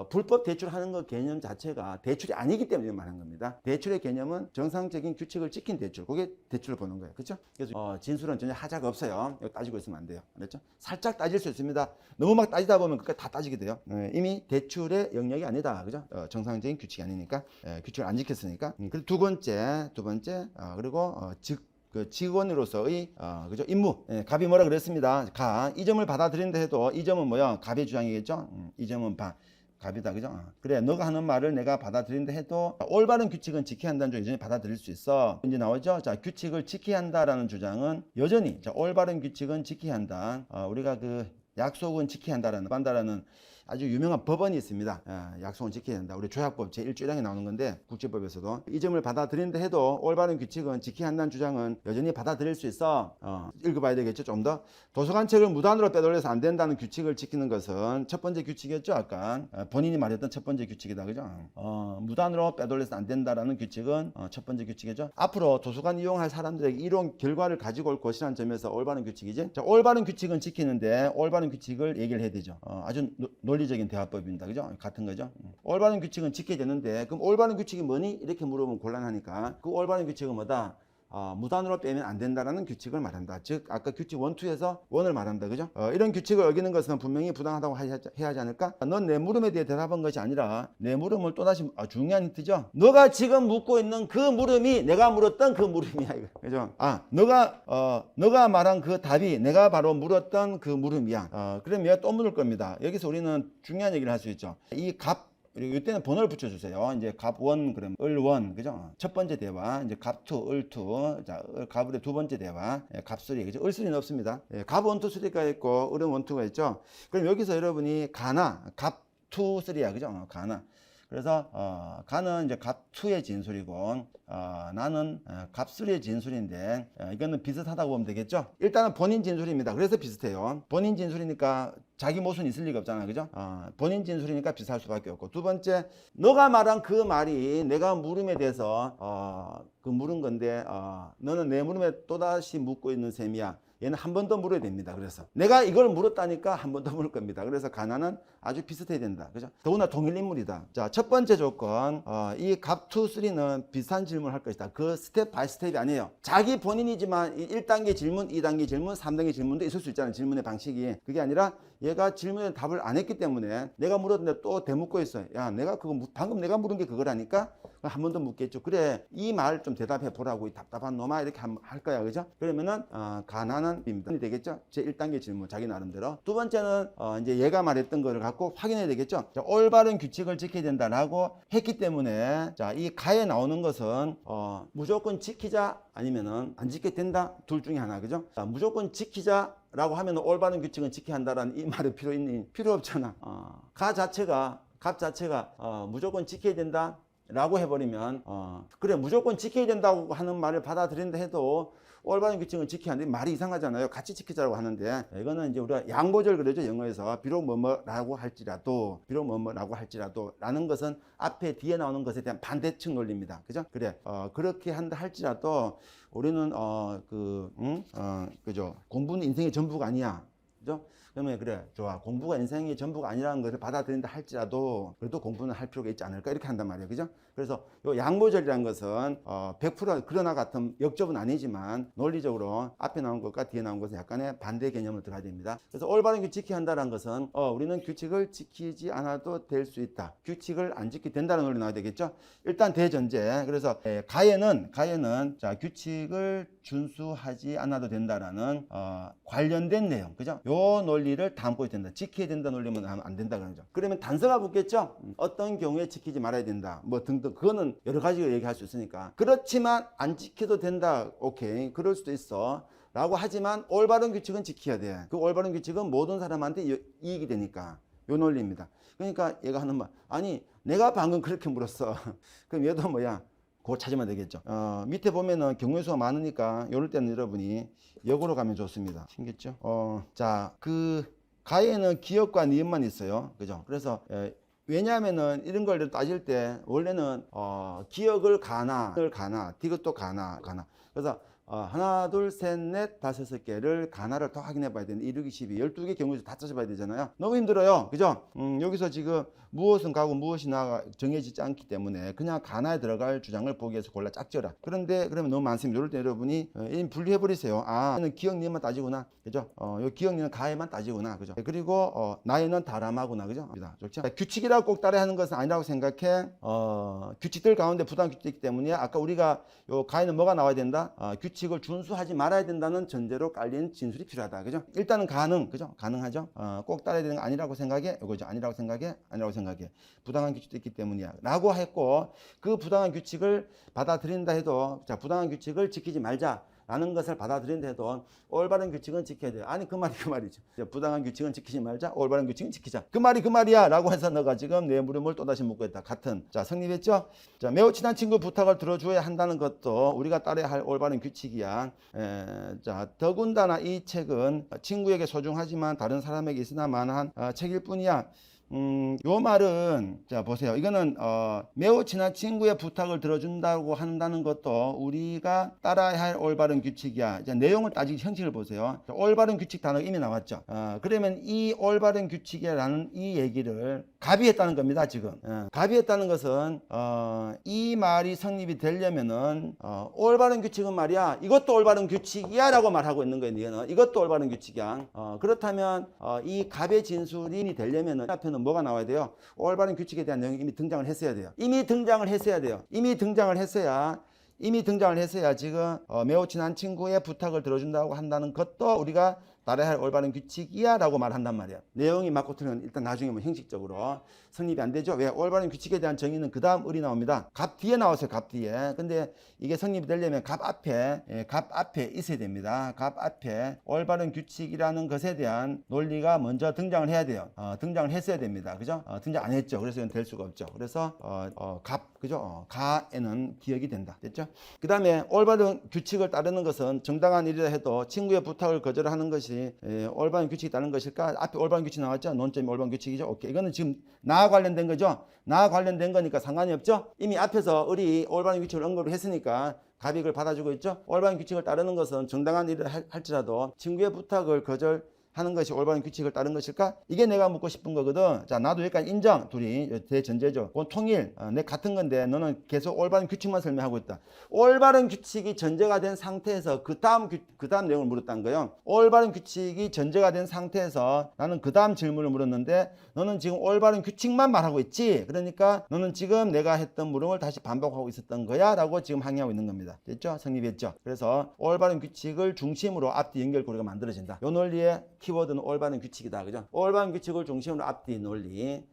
불법 대출하는 것 개념 자체가 대출이 아니기 때문에 말하는 겁니다. 대출의 개념은 정상적인 규칙을 지킨 대출. 그게 대출을 보는 거예요. 그렇죠? 그래서 진술은 전혀 하자가 없어요. 이거 따지고 있으면 안 돼요. 그렇죠? 살짝 따질 수 있습니다. 너무 막 따지다 보면 그까지 다 따지게 돼요. 이미 대출의 영역이 아니다. 그죠? 정상적인 규칙이 아니니까 규칙을 안 지켰으니까. 그리고 두 번째 그리고 그 직원으로서의 그죠? 임무. 갑이 뭐라 그랬습니다. 이 점을 받아들인다 해도 이 점은 뭐야? 갑의 주장이겠죠? 이 점은 갑이다. 그죠? 그래, 너가 하는 말을 내가 받아들인다 해도 올바른 규칙은 지켜야 한다는 줄 여전히 받아들일 수 있어. 이제 나오죠? 자, 규칙을 지켜야 한다라는 주장은 여전히 올바른 규칙은 지켜야 한다. 우리가 그 약속은 지켜야 한다라는 아주 유명한 법원이 있습니다. 약속은 지켜야 된다. 우리 조약법 제1조량에 나오는 건데 국제법에서도 이 점을 받아들인다 해도 올바른 규칙은 지켜야 한다는 주장은 여전히 받아들일 수 있어. 읽어봐야 되겠죠. 좀 더. 도서관 책을 무단으로 빼돌려서 안 된다는 규칙을 지키는 것은 첫 번째 규칙이었죠. 아까 본인이 말했던 첫 번째 규칙이다. 그죠? 무단으로 빼돌려서 안 된다라는 규칙은 첫 번째 규칙이죠. 앞으로 도서관 이용할 사람들에게 이런 결과를 가지고 올 것이라는 점에서 올바른 규칙이지. 자, 올바른 규칙은 지키는데 올바른 규칙을 얘기를 해야 되죠. 아주 논리적인 대화법입니다. 그죠? 같은 거죠. 올바른 규칙은 지켜야 되는데 그럼 올바른 규칙이 뭐니? 이렇게 물어보면 곤란하니까 그 올바른 규칙은 뭐다? 무단으로 빼면 안 된다라는 규칙을 말한다. 즉 아까 규칙 1, 2에서 1을 말한다. 그죠? 이런 규칙을 어기는 것은 분명히 부당하다고 해야 하지 않을까? 넌 내 물음에 대해 대답한 것이 아니라 내 물음을 또다시 중요한 힌트죠. 너가 지금 묻고 있는 그 물음이 내가 물었던 그 물음이야. 이거. 그죠? 너가 말한 그 답이 내가 바로 물었던 그 물음이야. 그럼 얘가 또 물을 겁니다. 여기서 우리는 중요한 얘기를 할 수 있죠. 이 그리고 이때는 번호를 붙여주세요. 이제 갑1, 그럼 을1, 그죠? 첫 번째 대화, 이제 갑2, 을2, 자, 갑을의 두 번째 대화, 갑3, 그죠? 을3는 없습니다. 갑1, 2, 3가 있고, 을은 1, 2가 있죠? 그럼 여기서 여러분이 갑2, 3야, 그죠? 가나. 그래서 가는 이제 갑2의 진술이고 나는 갑3의 진술인데 이거는 비슷하다고 보면 되겠죠. 일단은 본인 진술입니다. 그래서 비슷해요. 본인 진술이니까 자기 모순이 있을 리가 없잖아. 그죠? 본인 진술이니까 비슷할 수밖에 없고. 두 번째, 너가 말한 그 말이 내가 물음에 대해서 그 물은 건데 너는 내 물음에 또다시 묻고 있는 셈이야. 얘는 한 번 더 물어야 됩니다. 그래서 내가 이걸 물었다니까 한 번 더 물을 겁니다. 그래서 가나는 아주 비슷해야 된다. 그죠? 더구나 동일 인물이다. 자, 첫 번째 조건, 이 갑 2, 3는 비슷한 질문을 할 것이다. 그 스텝 바이 스텝이 아니에요. 자기 본인이지만 1단계 질문, 2단계 질문, 3단계 질문도 있을 수 있잖아요. 질문의 방식이. 그게 아니라 얘가 질문에 답을 안 했기 때문에 내가 물었는데 또 되묻고 있어요. 야, 내가 그거 방금 내가 물은 게 그거라니까? 한 번 더 묻겠죠. 그래, 이 말 좀 대답해 보라고, 이 답답한 놈아, 이렇게 할 거야. 그죠? 그러면은 가난한 입니다. 되겠죠? 제 1단계 질문, 자기 나름대로. 두 번째는 이제 얘가 말했던 거를 갖고 확인해야 되겠죠? 자, 올바른 규칙을 지켜야 된다라고 했기 때문에, 자, 이 가에 나오는 것은 무조건 지키자 아니면은 안 지켜야 된다, 둘 중에 하나. 그죠? 자, 무조건 지키자 라고 하면 올바른 규칙은 지켜야 한다라는 이 말이 필요 없잖아. 갑 자체가 무조건 지켜야 된다 라고 해버리면 그래, 무조건 지켜야 된다고 하는 말을 받아들인다 해도 올바른 규칙은 지켜야 하는데 말이 이상하잖아요. 같이 지키자고 하는데, 이거는 이제 우리가 양보절 그러죠. 영어에서 비록 뭐뭐라고 할지라도 라는 것은 앞에 뒤에 나오는 것에 대한 반대측 논리입니다. 그죠? 그래, 그렇게 한다 할지라도 우리는 그죠? 공부는 인생의 전부가 아니야. 그죠? 그러면 그래, 좋아, 공부가 인생의 전부가 아니라는 것을 받아들인다 할지라도 그래도 공부는 할 필요가 있지 않을까, 이렇게 한단 말이에요. 그죠? 그래서 요 양보절이라는 것은 100% 그러나 같은 역접은 아니지만 논리적으로 앞에 나온 것과 뒤에 나온 것은 약간의 반대 개념을 들어야 됩니다. 그래서 올바른 규칙 지켜야 한다는 것은 우리는 규칙을 지키지 않아도 될 수 있다, 규칙을 안 지켜도 된다는 논리 나와야 되겠죠. 일단 대전제. 그래서 가에는 자, 규칙을 준수하지 않아도 된다라는 관련된 내용, 그죠? 요 논리를 담고 있어야 된다. 지켜야 된다 논리면 하면 안 된다 그러죠. 그러면 단서가 붙겠죠. 어떤 경우에 지키지 말아야 된다, 뭐 등등. 그거는 여러 가지로 얘기할 수 있으니까. 그렇지만 안 지켜도 된다, 오케이, 그럴 수도 있어 라고 하지만 올바른 규칙은 지켜야 돼. 그 올바른 규칙은 모든 사람한테 이익이 되니까. 요 논리입니다. 그러니까 얘가 하는 말, 아니 내가 방금 그렇게 물었어. 그럼 얘도 뭐야, 그거 찾으면 되겠죠. 밑에 보면은 경우의 수가 많으니까 이럴 때는 여러분이 역으로 가면 좋습니다. 생겼죠? 자, 그 가에는 기역과 니은만 있어요. 그죠? 그래서 왜냐하면은 이런 걸 따질 때 원래는 기역을 가나, 디귿도 가나. 그래서 하나, 둘, 셋, 넷, 다섯, 여섯 개를 가나를 더 확인해 봐야 되는데 1, 6, 12, 12개 경우에서 다 찾아봐야 되잖아요. 너무 힘들어요. 그죠? 여기서 지금 무엇은 가고 무엇이 나가 정해지지 않기 때문에 그냥 가나에 들어갈 주장을 보기 위해서 골라 짝지어라. 그런데 그러면 너무 많습니다. 이럴 때 여러분이 분리해 버리세요. 얘는 기역니만 따지구나. 그죠? 요 기역니는 가에만 따지구나. 그죠? 그리고 나에는 다람하구나. 그죠? 좋죠? 규칙이라고 꼭 따라야 하는 것은 아니라고 생각해. 규칙들 가운데 부당 규칙이 있기 때문에 아까 우리가 요 가에는 뭐가 나와야 된다? 규칙을 준수하지 말아야 된다는 전제로 깔린 진술이 필요하다. 그죠? 일단은 그죠? 가능하죠? 꼭 따라야 되는 거 아니라고 생각해. 이거죠. 아니라고 생각해. 부당한 규칙도 있기 때문이야 라고 했고, 그 부당한 규칙을 받아들인다 해도, 자, 부당한 규칙을 지키지 말자 라는 것을 받아들인다 해도 올바른 규칙은 지켜야 돼요. 아니 그 말이죠. 부당한 규칙은 지키지 말자, 올바른 규칙은 지키자. 그 말이야 라고 해서 너가 지금 내 물음을 또다시 묻고 있다. 같은. 자, 성립했죠? 자, 매우 친한 친구 부탁을 들어줘야 한다는 것도 우리가 따라야 할 올바른 규칙이야. 자, 더군다나 이 책은 친구에게 소중하지만 다른 사람에게 있으나 만한 책일 뿐이야. 요 말은, 자, 보세요. 이거는, 매우 친한 친구의 부탁을 들어준다고 한다는 것도 우리가 따라야 할 올바른 규칙이야. 이제 내용을 따지기 형식을 보세요. 자, 올바른 규칙 단어가 이미 나왔죠. 그러면 이 올바른 규칙이라는 이 얘기를 갑이 했다는 겁니다, 지금. 갑이 했다는 것은, 이 말이 성립이 되려면은, 올바른 규칙은 말이야, 이것도 올바른 규칙이야 라고 말하고 있는 거예요, 이거는. 이것도 올바른 규칙이야. 그렇다면, 이 갑의 진술이 되려면은, 앞에는 뭐가 나와야 돼요? 올바른 규칙에 대한 내용이 이미 등장을 했어야 돼요. 이미 등장을 했어야 지금 매우 친한 친구의 부탁을 들어준다고 한다는 것도 우리가 따라야 할 올바른 규칙이야 라고 말한단 말이야. 내용이 맞고 틀리면 일단 나중에 뭐 형식적으로 성립이 안 되죠. 왜? 올바른 규칙에 대한 정의는 그 다음 을이 나옵니다. 갑 뒤에 나왔어요. 갑 뒤에. 근데 이게 성립이 되려면 갑 앞에 있어야 됩니다. 갑 앞에 올바른 규칙이라는 것에 대한 논리가 먼저 등장을 해야 돼요. 등장을 했어야 됩니다. 그죠? 등장 안 했죠. 그래서 이건 될 수가 없죠. 그래서 그죠? 가에는 기억이 된다. 됐죠? 그 다음에 올바른 규칙을 따르는 것은 정당한 일이라 해도 친구의 부탁을 거절하는 것이 것이 올바른 규칙이 따른 것일까? 앞에 올바른 규칙 나왔죠? 논점이 올바른 규칙이죠? 오케이. 이거는 지금 나와 관련된 거죠? 나와 관련된 거니까 상관이 없죠? 이미 앞에서 을이 올바른 규칙을 언급을 했으니까 갑이 이걸 받아주고 있죠? 올바른 규칙을 따르는 것은 정당한 일을 할지라도 친구의 부탁을 거절하는 것이 올바른 규칙을 따른 것일까? 이게 내가 묻고 싶은 거거든. 자, 나도 여기까지 인정. 둘이 대전제죠. 그건 통일. 내 같은 건데 너는 계속 올바른 규칙만 설명하고 있다. 올바른 규칙이 전제가 된 상태에서 그 다음 내용을 물었다는 거예요. 올바른 규칙이 전제가 된 상태에서 나는 그 다음 질문을 물었는데 너는 지금 올바른 규칙만 말하고 있지. 그러니까 너는 지금 내가 했던 물음을 다시 반복하고 있었던 거야 라고 지금 항의하고 있는 겁니다. 됐죠? 성립했죠? 그래서 올바른 규칙을 중심으로 앞뒤 연결고리가 만들어진다. 이 논리의 키워드는 올바른 규칙이다. 그죠? 올바른 규칙을 중심으로 앞뒤 논리.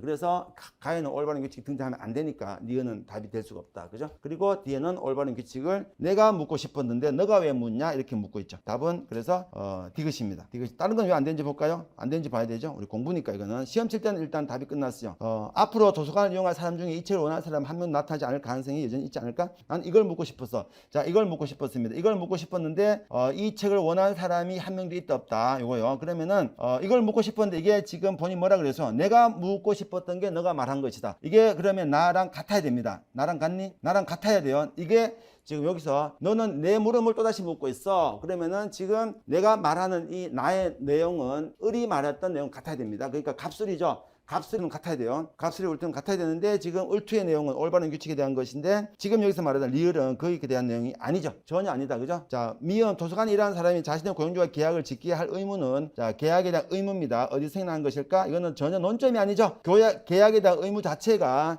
그래서 가에는 올바른 규칙이 등장하면 안 되니까 니은은 답이 될 수가 없다. 그죠? 그리고 뒤에는 올바른 규칙을 내가 묻고 싶었는데 너가 왜 묻냐? 이렇게 묻고 있죠. 답은 그래서 디귿입니다. 디귿. 다른 건 왜 안 되는지 볼까요? 안 되는지 봐야 되죠. 우리 공부니까 이거는. 시험 칠 때는 일단 답이 끝났어요. 앞으로 도서관을 이용할 사람 중에 이 책을 원하는 사람 한 명 나타나지 않을 가능성이 여전히 있지 않을까? 난 이걸 묻고 싶었어. 자, 이걸 묻고 싶었습니다. 이걸 묻고 싶었는데 이 책을 원하는 사람이 한 명도 있다 없다. 요거요. 그러면은 이걸 묻고 싶었는데 이게 지금 본인 뭐라 그래서 내가 묻고 싶었던 게 너가 말한 것이다. 이게 그러면 나랑 같아야 됩니다. 나랑 같니? 나랑 같아야 돼요. 이게 지금 여기서 너는 내 물음을 또다시 묻고 있어. 그러면은 지금 내가 말하는 이 나의 내용은 을이 말했던 내용 같아야 됩니다. 그러니까 갑술이죠. 갑술은 같아야 돼요. 갑술이 올 때는 같아야 되는데 지금 을투의 내용은 올바른 규칙에 대한 것인데 지금 여기서 말하던 리을은 거기에 대한 내용이 아니죠. 전혀 아니다. 그죠? 자, 미음 도서관에 일하는 사람이 자신의 고용주와 계약을 지키게 할 의무는 자, 계약에 대한 의무입니다. 어디서 생겨난 것일까? 이거는 전혀 논점이 아니죠. 계약에 대한 의무 자체가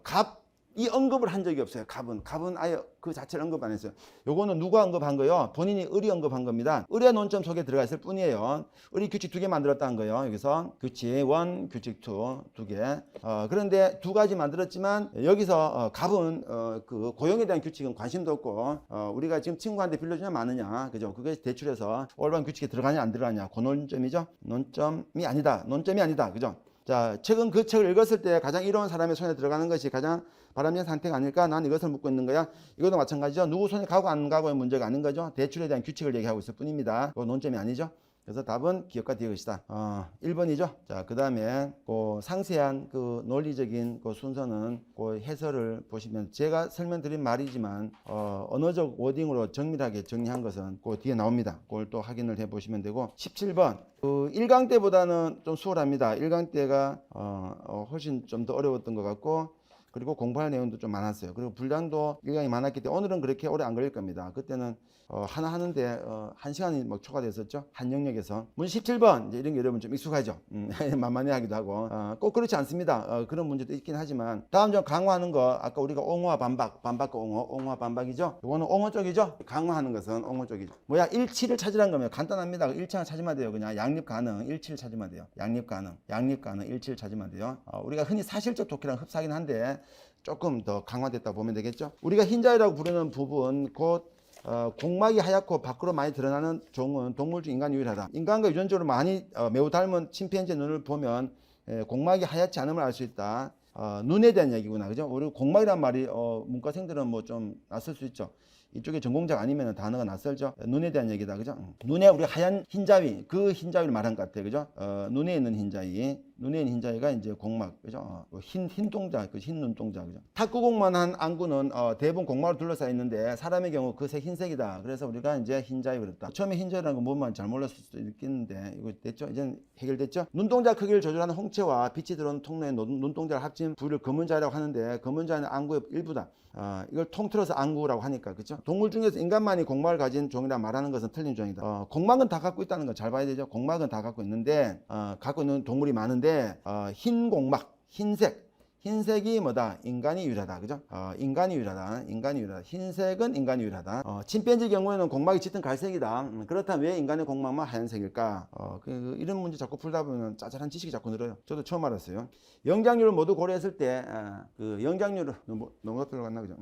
갑이 언급을 한 적이 없어요. 갑은 아예 그 자체를 언급 안 했어요. 요거는 누가 언급한 거요? 본인이 을이 언급한 겁니다. 을의 논점 속에 들어가 있을 뿐이에요. 을이 규칙 2개 만들었다는 거예요. 여기서 규칙 1, 규칙 2, 2개. 그런데 2가지 만들었지만 여기서 갑은 그 고용에 대한 규칙은 관심도 없고 우리가 지금 친구한테 빌려주냐 마느냐, 그죠? 그게 대출해서 올바른 규칙에 들어가냐 안 들어가냐, 그 논점이죠. 논점이 아니다, 그죠? 자, 최근 그 책을 읽었을 때 가장 이로운 사람의 손에 들어가는 것이 가장 바람직한 상태가 아닐까? 난 이것을 묻고 있는 거야. 이것도 마찬가지죠. 누구 손에 가고 안 가고의 문제가 아닌 거죠. 대출에 대한 규칙을 얘기하고 있을 뿐입니다. 그 논점이 아니죠. 그래서 답은 기억과 디귿이다. 1번이죠. 자, 그 다음에 그 상세한 그 논리적인 그 순서는 그 해설을 보시면 제가 설명드린 말이지만 언어적 워딩으로 정밀하게 정리한 것은 그 뒤에 나옵니다. 그걸 또 확인을 해 보시면 되고 17번. 그 1강 때보다는 좀 수월합니다. 1강 때가 훨씬 좀 더 어려웠던 것 같고 그리고 공부할 내용도 좀 많았어요. 그리고 분량도 1강이 많았기 때문에 오늘은 그렇게 오래 안 걸릴 겁니다. 그때는 하나 하는데 1시간이 막 초과됐었죠. 한 영역에서. 문제 17번 이제 이런 게 여러분 좀 익숙하죠. 만만해 하기도 하고 꼭 그렇지 않습니다. 그런 문제도 있긴 하지만 다음 점 강화하는 거 아까 우리가 옹호와 반박과 옹호와 반박이죠. 이거는 옹호 쪽이죠. 강화하는 것은 옹호 쪽이죠. 뭐야 일치를 찾으라는 거면 간단합니다. 일치만 찾으면 돼요. 그냥 양립 가능 일치를 찾으면 돼요. 양립 가능 일치를 찾으면 돼요. 우리가 흔히 사실적 독해랑 흡사하긴 한데 조금 더 강화됐다 보면 되겠죠. 우리가 흰자위라고 부르는 부분 곧 공막이 하얗고 밖으로 많이 드러나는 종은 동물 중 인간 유일하다. 인간과 유전적으로 많이 매우 닮은 침팬지 눈을 보면 공막이 하얗지 않음을 알 수 있다. 눈에 대한 얘기구나. 그죠? 우리 공막이란 말이 문과생들은 뭐 좀 낯설 수 있죠. 이쪽에 전공자가 아니면 단어가 낯설죠. 눈에 대한 얘기다. 그죠? 눈에 우리 하얀 흰자위, 그 흰자위를 말한 것 같아요. 그죠? 눈에 있는 흰자위가 이제 공막. 그죠? 흰 동자, 그 흰 눈동자. 그죠? 탁구공만 한 안구는 대부분 공막으로 둘러싸여 있는데 사람의 경우 그 색 흰색이다. 그래서 우리가 이제 흰자위 그랬다. 처음에 흰자위라는 거 뭔만 잘 몰랐을 수도 있겠는데 이거 됐죠? 이제는 해결됐죠? 눈동자 크기를 조절하는 홍채와 빛이 들어오는 통로에 눈동자를 합친 부위를 검은자위라고 하는데 검은자위는 안구의 일부다. 이걸 통틀어서 안구라고 하니까 그죠? 동물 중에서 인간만이 공막을 가진 종이라 말하는 것은 틀린 종이다. 공막은 다 갖고 있다는 거 잘 봐야 되죠. 공막은 다 갖고 있는데 갖고 있는 동물이 많은데 흰 공막, 흰색이 뭐다? 인간이 유일하다. 그죠? 인간이 유일하다. 흰색은 인간이 유일하다. 침팬지 경우에는 공막이 짙은 갈색이다. 그렇다면 왜 인간의 공막만 하얀색일까? 이런 문제 자꾸 풀다 보면 짜잘한 지식이 자꾸 늘어요. 저도 처음 알았어요. 영장류를 모두 고려했을 때, 영장류를, 너무 들어갔나? 그죠?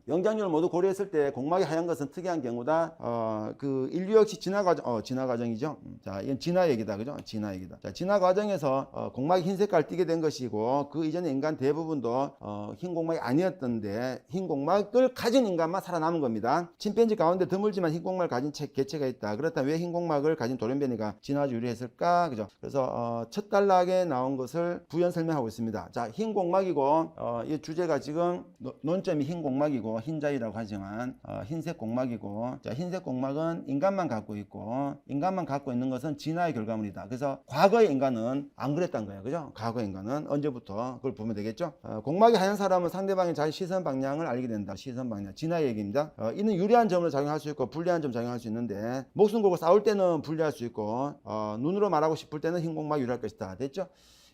영장류를 모두 고려했을 때 공막이 하얀 것은 특이한 경우다. 인류 역시 진화 과정이죠. 자, 이건 진화 얘기다. 그죠? 진화 얘기다. 자, 진화 과정에서 공막이 흰 색깔 띠게 된 것이고, 그 이전에 인간 대부분도 흰 공막이 아니었던데 흰 공막을 가진 인간만 살아남은 겁니다. 침팬지 가운데 드물지만 흰 공막을 가진 개체가 있다. 그렇다면 왜 흰 공막을 가진 돌연변이가 진화에 유리했을까? 그죠? 그래서 첫 단락에 나온 것을 부연 설명하고 있습니다. 자, 흰 공막이고 이 주제가 지금 논점이 흰 공막이고 흰자위라고 하지만 흰색 공막이고, 자, 흰색 공막은 인간만 갖고 있고 인간만 갖고 있는 것은 진화의 결과물이다. 그래서 과거의 인간은 안 그랬단 거예요. 그죠? 과거 인간은 언제부터 그걸 보면 되겠죠. 공막이 하얀 사람은 상대방의 자기 시선 방향을 알게 된다. 시선 방향, 진화 얘기입니다. 이는 유리한 점으로 작용할 수 있고 불리한 점 작용할 수 있는데 목숨 걸고 싸울 때는 불리할 수 있고 눈으로 말하고 싶을 때는 흰 공막이 유리할 것이다. 됐죠?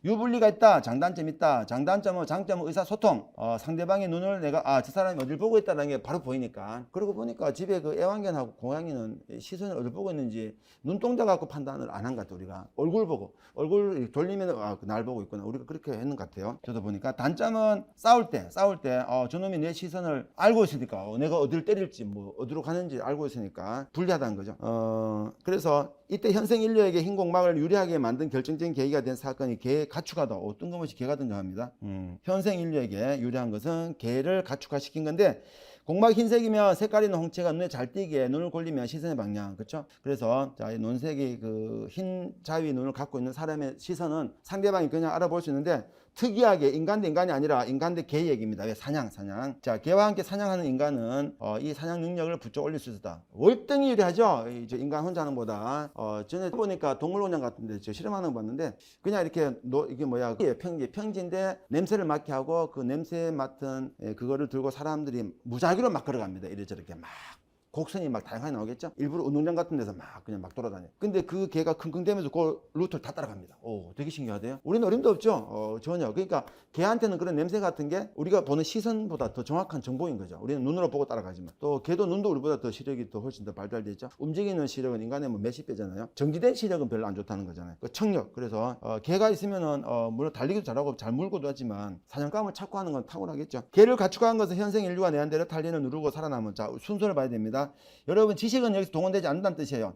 유불리가 있다. 장단점이 있다. 장단점은 장점은 의사소통. 상대방의 눈을 내가 저 사람이 어딜 보고 있다는 게 바로 보이니까. 그러고 보니까 집에 그 애완견하고 고양이는 시선을 어딜 보고 있는지 눈동자 갖고 판단을 안 한 것 같아요. 우리가 얼굴 보고 얼굴 돌리면 날 보고 있구나. 우리가 그렇게 했는 것 같아요. 저도 보니까. 단점은 싸울 때 저놈이 내 시선을 알고 있으니까 내가 어딜 때릴지 뭐 어디로 가는지 알고 있으니까 불리하다는 거죠. 그래서 이때 현생 인류에게 흰 공막을 유리하게 만든 결정적인 계기가 된 사건이 개의 가축화다. 뜬금없이 개가 등장합니다. 현생 인류에게 유리한 것은 개를 가축화시킨 건데, 공막이 흰색이면 색깔 있는 홍채가 눈에 잘 띄게 눈을 골리면 시선의 방향, 그렇죠? 그래서 자, 이 논색이 그 흰 자위 눈을 갖고 있는 사람의 시선은 상대방이 그냥 알아볼 수 있는데, 특이하게 인간 대 인간이 아니라 인간 대 개 얘기입니다. 왜? 사냥. 자, 개와 함께 사냥하는 인간은 이 사냥 능력을 부쩍 올릴 수 있다. 월등히 유리하죠. 저 인간 혼자 하는 보다. 전에 보니까 동물원장 같은데 저 실험하는 거 봤는데, 그냥 이렇게 이게 뭐야, 평지인데 냄새를 맡게 하고 그 냄새 맡은 그거를 들고 사람들이 무작위로 막 걸어갑니다. 이래저렇게 막. 곡선이 막 다양하게 나오겠죠. 일부러 운동장 같은 데서 그냥 막 돌아다녀. 근데 그 개가 킁킁대면서 그 루트를 다 따라갑니다. 되게 신기하대요. 우리는 어림도 없죠. 전혀. 그러니까 개한테는 그런 냄새 같은 게 우리가 보는 시선보다 더 정확한 정보인 거죠. 우리는 눈으로 보고 따라가지만, 또 개도 눈도 우리보다 더 시력이 더 훨씬 더 발달되죠. 움직이는 시력은 인간의 뭐 몇십 배잖아요. 정지된 시력은 별로 안 좋다는 거잖아요. 그 청력. 그래서 개가 있으면은 물론 달리기도 잘하고 잘 물고도 하지만 사냥감을 찾고 하는 건 탁월하겠죠. 개를 가축화한 것은 현생 인류가 네안데르탈린을 누르고 살아남은, 자, 순서를 봐야 됩니다. 여러분, 지식은 여기서 동원되지 않는다는 뜻이에요.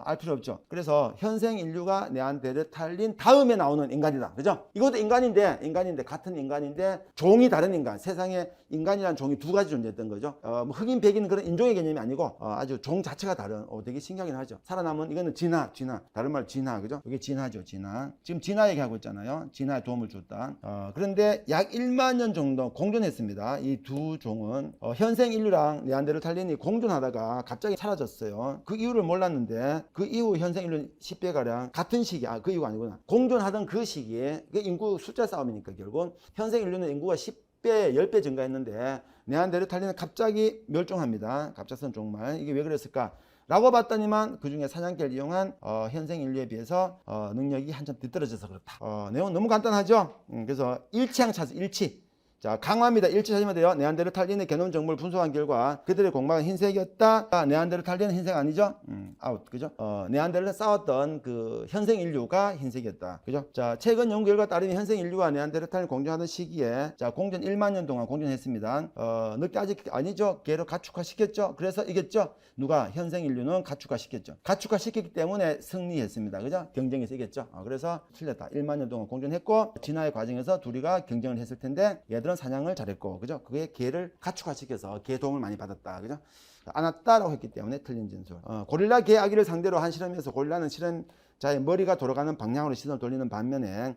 알 필요 없죠. 그래서 현생 인류가 네안데르탈린 다음에 나오는 인간이다. 그죠? 이것도 인간인데 같은 인간인데 종이 다른 인간. 세상에 인간이라는 종이 두 가지 존재했던 거죠. 뭐 흑인 백인은 그런 인종의 개념이 아니고 아주 종 자체가 다른, 되게 신기하긴 하죠. 살아남은, 이거는 진화. 다른 말 진화. 그죠? 이게 진화죠. 진화. 지금 진화 얘기하고 있잖아요. 진화에 도움을 줬다. 그런데 약 1만 년 정도 공존했습니다. 이 두 종은 현생 인류랑 네안데르탈린이 공존하다가 갑자기 사라졌어요. 그 이유를 몰랐는데 그 이후 현생 인류 10배가량 같은 시기, 그 이유가 아니구나. 공존하던 그 시기에, 인구 숫자 싸움이니까 결국 현생 인류는 인구가 10배, 10배 증가했는데 네안데르탈린은 갑자기 멸종합니다. 갑작스런 종말. 이게 왜 그랬을까? 라고 봤더니만 그 중에 사냥개를 이용한 현생 인류에 비해서 능력이 한참 뒤떨어져서 그렇다. 내용은 너무 간단하죠? 그래서 일치항 찾아, 일치. 자, 강화입니다. 일치 찾으면 돼요. 네안데르탈린의 게놈 정보를 분석한 결과 그들의 공막은 흰색이었다. 네안데르탈린은 흰색 아니죠? 아웃. 그죠? 네안데르탈 싸웠던 그 현생 인류가 흰색이었다. 그죠? 자, 최근 연구 결과 따르면 현생 인류와 네안데르탈린 공존하던 시기에, 자, 공존 1만 년 동안 공존했습니다. 늦게 아직 아니죠? 개로 가축화 시켰죠? 그래서 이겼죠? 누가? 현생 인류는 가축화 시켰죠. 가축화 시켰기 때문에 승리했습니다. 그죠? 경쟁에서 이겼죠? 그래서 틀렸다. 1만 년 동안 공존했고 진화의 과정에서 둘이가 경쟁을 했을 텐데 얘들은 사냥을 잘했고, 그죠? 그게 개를 가축화시켜서 개 도움을 많이 받았다. 그죠? 안았다라고 했기 때문에 틀린 진술. 고릴라 개 아기를 상대로 한 실험에서 고릴라는 실험자의 머리가 돌아가는 방향으로 시선을 돌리는 반면에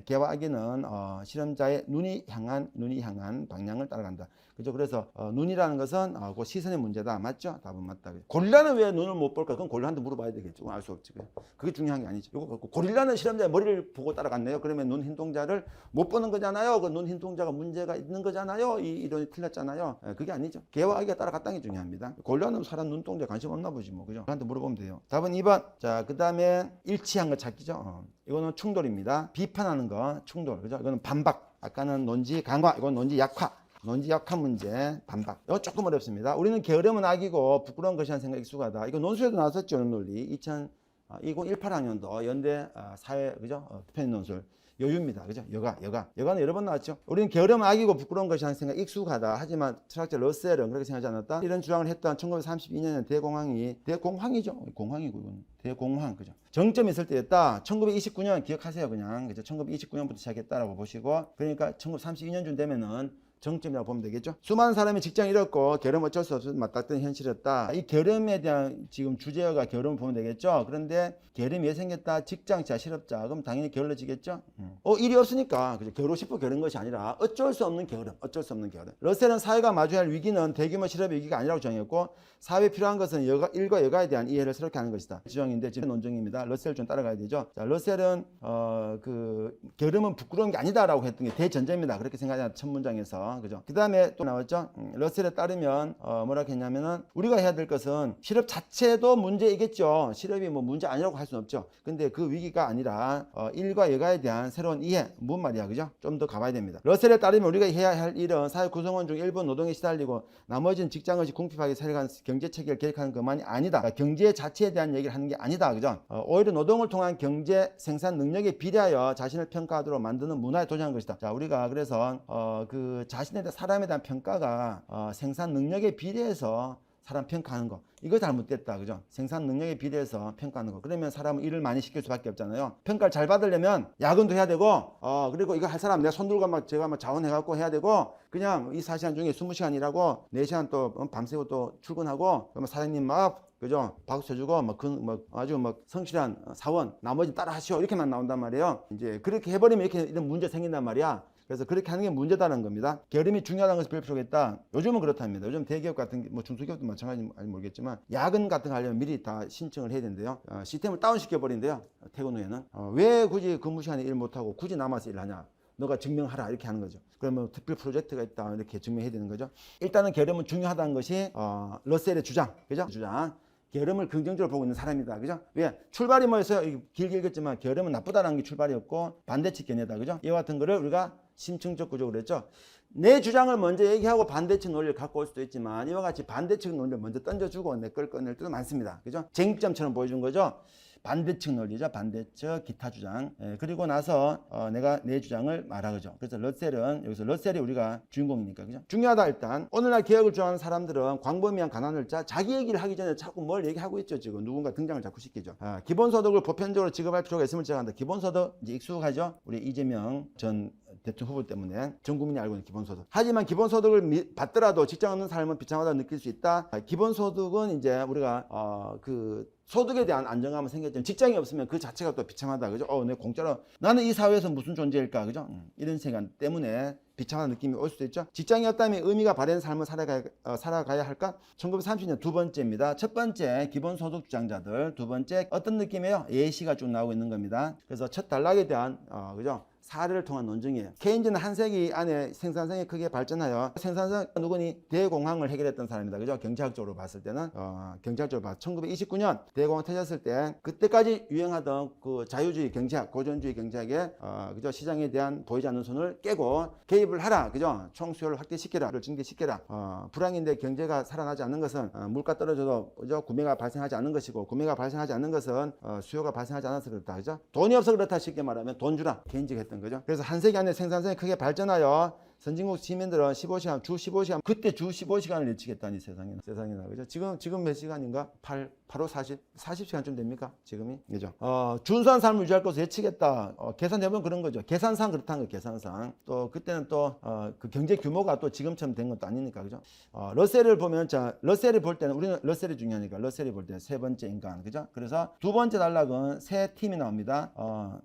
개와 아기는 실험자의 눈이 향한 방향을 따라간다. 그죠? 그래서 눈이라는 것은 그 시선의 문제다. 맞죠? 답은 맞다. 고릴라는 왜 눈을 못 볼까? 그건 고릴라한테 물어봐야 되겠죠. 알 수 없지. 그게 중요한 게 아니죠. 고릴라는 실험자의 머리를 보고 따라갔네요. 그러면 눈 흰동자를 못 보는 거잖아요. 그 눈 흰동자가 문제가 있는 거잖아요. 이 이론이 틀렸잖아요. 그게 아니죠. 개와 아기가 따라갔다는 게 중요합니다. 고릴라는 사람 눈동자 관심 없나 보지 뭐. 그죠? 그한테 물어보면 돼요. 답은 2번. 자, 그 다음에 일치한 거 찾기죠. 이거는 충돌입니다. 비판하는 거 충돌. 그죠? 이거는 반박. 아까는 논지 강화. 이건 논지 약화. 논지 약화 문제, 반박. 이거 조금 어렵습니다. 우리는 게으름은 악이고 부끄러운 것이라는 생각이 익숙하다. 이거 논술에도 나왔었죠, 논리. 2018학년도 연대 사회, 그죠? 편입 논술. 여유입니다. 그죠? 여가는 여러 번 나왔죠. 우리는 게으름은 악이고 부끄러운 것이 하는 생각 익숙하다. 하지만 철학자 러셀은 그렇게 생각하지 않았다. 이런 주장을 했던 1932년에 대공황이죠. 공황이고 이건 대공황 그죠? 정점이 있을 때였다. 1929년 기억하세요. 그냥 그죠? 1929년부터 시작했다라고 보시고 그러니까 1932년쯤 되면은 정점이라고 보면 되겠죠. 수많은 사람이 직장을 잃었고 게으름 어쩔 수 없이 맞닥뜨린 현실이었다. 이 게으름에 대한 지금 주제어가 게으름을 보면 되겠죠. 그런데 게으름이 왜 생겼다? 직장자, 실업자. 그럼 당연히 게을러지겠죠. 일이 없으니까 그죠? 게으르고 싶어 게으른 것이 아니라 어쩔 수 없는 게으름. 러셀은 사회가 마주해야 할 위기는 대규모 실업의 위기가 아니라고 정했고 사회에 필요한 것은 일과 여가에 대한 이해를 새롭게 하는 것이다. 지정인데 지금 논증입니다. 러셀 좀 따라가야 되죠. 자, 러셀은 그 게으름은 부끄러운 게 아니다라고 했던 게 대전제입니다. 그렇게 생각하잖아요. 첫 문장에서. 그죠? 그 다음에 또 나왔죠. 러셀에 따르면 뭐라 했냐면은 우리가 해야 될 것은 실업 자체도 문제이겠죠. 실업이 뭐 문제 아니라고 할 수는 없죠. 근데 그 위기가 아니라 일과 여가에 대한 새로운 이해, 뭔 말이야, 그죠? 좀 더 가봐야 됩니다. 러셀에 따르면 우리가 해야 할 일은 사회 구성원 중 일부 노동에 시달리고 나머지는 직장 없이 궁핍하게 살아가는 경제 체계를 계획하는 것만이 아니다. 그러니까 경제 자체에 대한 얘기를 하는 게 아니다, 그죠? 오히려 노동을 통한 경제 생산 능력에 비례하여 자신을 평가하도록 만드는 문화에 도전한 것이다. 자, 우리가 그래서 그 자신에 대한 사람에 대한 평가가 생산 능력에 비례해서 사람 평가하는 거 이거 잘못됐다 그죠? 생산 능력에 비례해서 평가하는 거 그러면 사람은 일을 많이 시킬 수밖에 없잖아요. 평가를 잘 받으려면 야근도 해야 되고 그리고 이거 할 사람 내가 손 들고 막 제가 막 자원해 갖고 해야 되고 그냥 이 4시간 중에 20시간 일하고 4시간 또 밤새고 또 출근하고 그러면 사장님 막 그죠? 박수 쳐주고 아주 성실한 사원 나머지 따라 하시오 이렇게만 나온단 말이에요. 이제 그렇게 해버리면 이런 문제 생긴단 말이야. 그래서 그렇게 하는 게 문제다는 겁니다. 게으름이 중요하다는 것을 별표하겠다. 요즘은 그렇답니다. 요즘 대기업 같은 게, 뭐 중소기업도 마찬가지인지 모르겠지만 야근 같은 거 하려면 미리 다 신청을 해야 된대요. 시스템을 다운시켜 버린대요. 퇴근 후에는. 왜 굳이 근무 시간에 일 못하고 굳이 남아서 일하냐. 너가 증명하라 이렇게 하는 거죠. 그러면 특별 프로젝트가 있다 이렇게 증명해야 되는 거죠. 일단은 게으름은 중요하다는 것이 러셀의 주장, 그죠? 주장. 게으름을 긍정적으로 보고 있는 사람이다. 그죠? 왜? 출발이 뭐였어요? 길게 읽었지만 게으름은 나쁘다는 게 출발이었고 반대측 견해다. 그죠? 이와 같은 거를 우리가 심층적 구조로 했죠. 내 주장을 먼저 얘기하고 반대측 논리를 갖고 올 수도 있지만 이와 같이 반대측 논리를 먼저 던져주고 내 걸 꺼낼 때도 많습니다. 그죠? 쟁점처럼 보여준 거죠. 반대측 논리죠. 반대측 기타 주장. 그리고 나서 내가 내 주장을 말하죠. 그래서 러셀은 여기서 러셀이 우리가 주인공이니까 그죠? 중요하다 일단. 오늘날 개혁을 주장하는 사람들은 광범위한 가난을 자기 얘기를 하기 전에 자꾸 뭘 얘기하고 있죠. 지금 누군가 등장을 자꾸 시키죠. 기본소득을 보편적으로 지급할 필요가 있음을 제각한다. 기본소득 이제 익숙하죠. 우리 이재명 전 대통령 후보 때문에 전 국민이 알고 있는 기본소득. 하지만 기본소득을 받더라도 직장 없는 삶은 비참하다고 느낄 수 있다. 기본소득은 이제 우리가 그 소득에 대한 안정감은 생겼지만 직장이 없으면 그 자체가 또 비참하다. 그죠? 내 공짜로 나는 이 사회에서 무슨 존재일까? 그죠? 이런 생각 때문에 비참한 느낌이 올 수도 있죠. 직장이 없다면 의미가 바른 삶을 살아가야 할까? 1930년 두 번째입니다. 첫 번째 기본소득 주장자들, 두 번째 어떤 느낌이에요? 예시가 쭉 나오고 있는 겁니다. 그래서 첫 단락에 대한 그죠? 사례를 통한 논증이에요. 케인즈는 한 세기 안에 생산성이 크게 발전하여 생산성 누구니 대공황을 해결했던 사람입니다. 그죠? 경제학적으로 봤을 때는 경제학적으로 봤을 때 1929년 대공황 터졌을 때 그때까지 유행하던 그 자유주의 경제학, 고전주의 경제학의 그죠? 시장에 대한 보이지 않는 손을 깨고 개입을 하라. 그죠? 총수요를 확대시켜라. 증대시켜라. 불황인데 경제가 살아나지 않는 것은 물가 떨어져도 그죠? 구매가 발생하지 않는 것이고 구매가 발생하지 않는 것은 수요가 발생하지 않아서 그렇다. 그죠? 돈이 없어 그렇다 쉽게 말하면 돈 주라. 케인즈가 했던 거죠. 그래서 한 세기 안에 생산성이 크게 발전하여 선진국 시민들은 주 15시간 그때 주 15시간을 예측했다니 세상에나 그죠? 지금 몇 시간인가? 40시간쯤 됩니까? 지금이 그죠? 준수한 삶을 유지할 것을 예측했다. 계산해보면 그런 거죠. 계산상 그렇다는 거예요. 계산상 또 그때는 또 그 경제 규모가 또 지금처럼 된 것도 아니니까 그죠? 러셀을 보면 러셀을 볼 때는 우리는 러셀이 중요하니까 러셀이 볼 때는 세 번째 인간 그죠? 그래서 두 번째 단락은 세 팀이 나옵니다.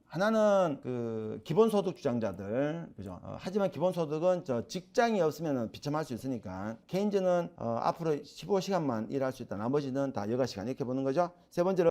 하나는 그 기본소득 주장자들 그죠? 하지만 기본소득은 직장이 없으면 비참할 수 있으니까 케인즈는 앞으로 15시간만 일할 수 있다. 나머지는 다 여가시간 이렇게 보는 거죠. 세 번째로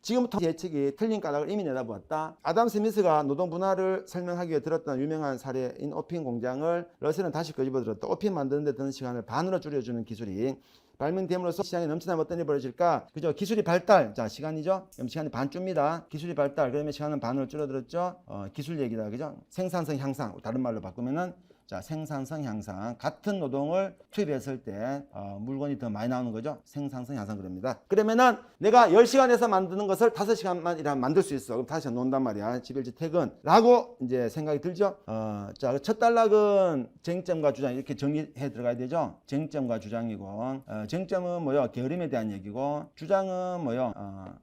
지금부터 예측이 틀린 까닭을 이미 내다보았다. 아담 스미스가 노동 분할을 설명하기 위해 들었던 유명한 사례인 오핀 공장을 러셀은 다시 끄집어들었다. 오핀 만드는 데 드는 시간을 반으로 줄여주는 기술이 발명됨으로써 시장에 넘치나면 어떤 일이 벌어질까? 그죠? 기술이 발달. 자, 시간이죠? 그럼 시간이 반 줍니다. 기술이 발달. 그러면 시간은 반으로 줄어들었죠? 기술 얘기다. 그죠? 생산성 향상. 다른 말로 바꾸면은 자, 생산성 향상. 같은 노동을 투입했을 때 물건이 더 많이 나오는 거죠. 생산성 향상 그럽니다. 그러면은 내가 10시간에서 만드는 것을 5시간만 일하면 만들 수 있어. 그럼 5시간 논단 말이야. 집일지 퇴근. 라고 이제 생각이 들죠. 자, 첫 단락은 쟁점과 주장 이렇게 정리해 들어가야 되죠. 쟁점과 주장이고, 쟁점은 뭐요? 게으름에 대한 얘기고, 주장은 뭐요?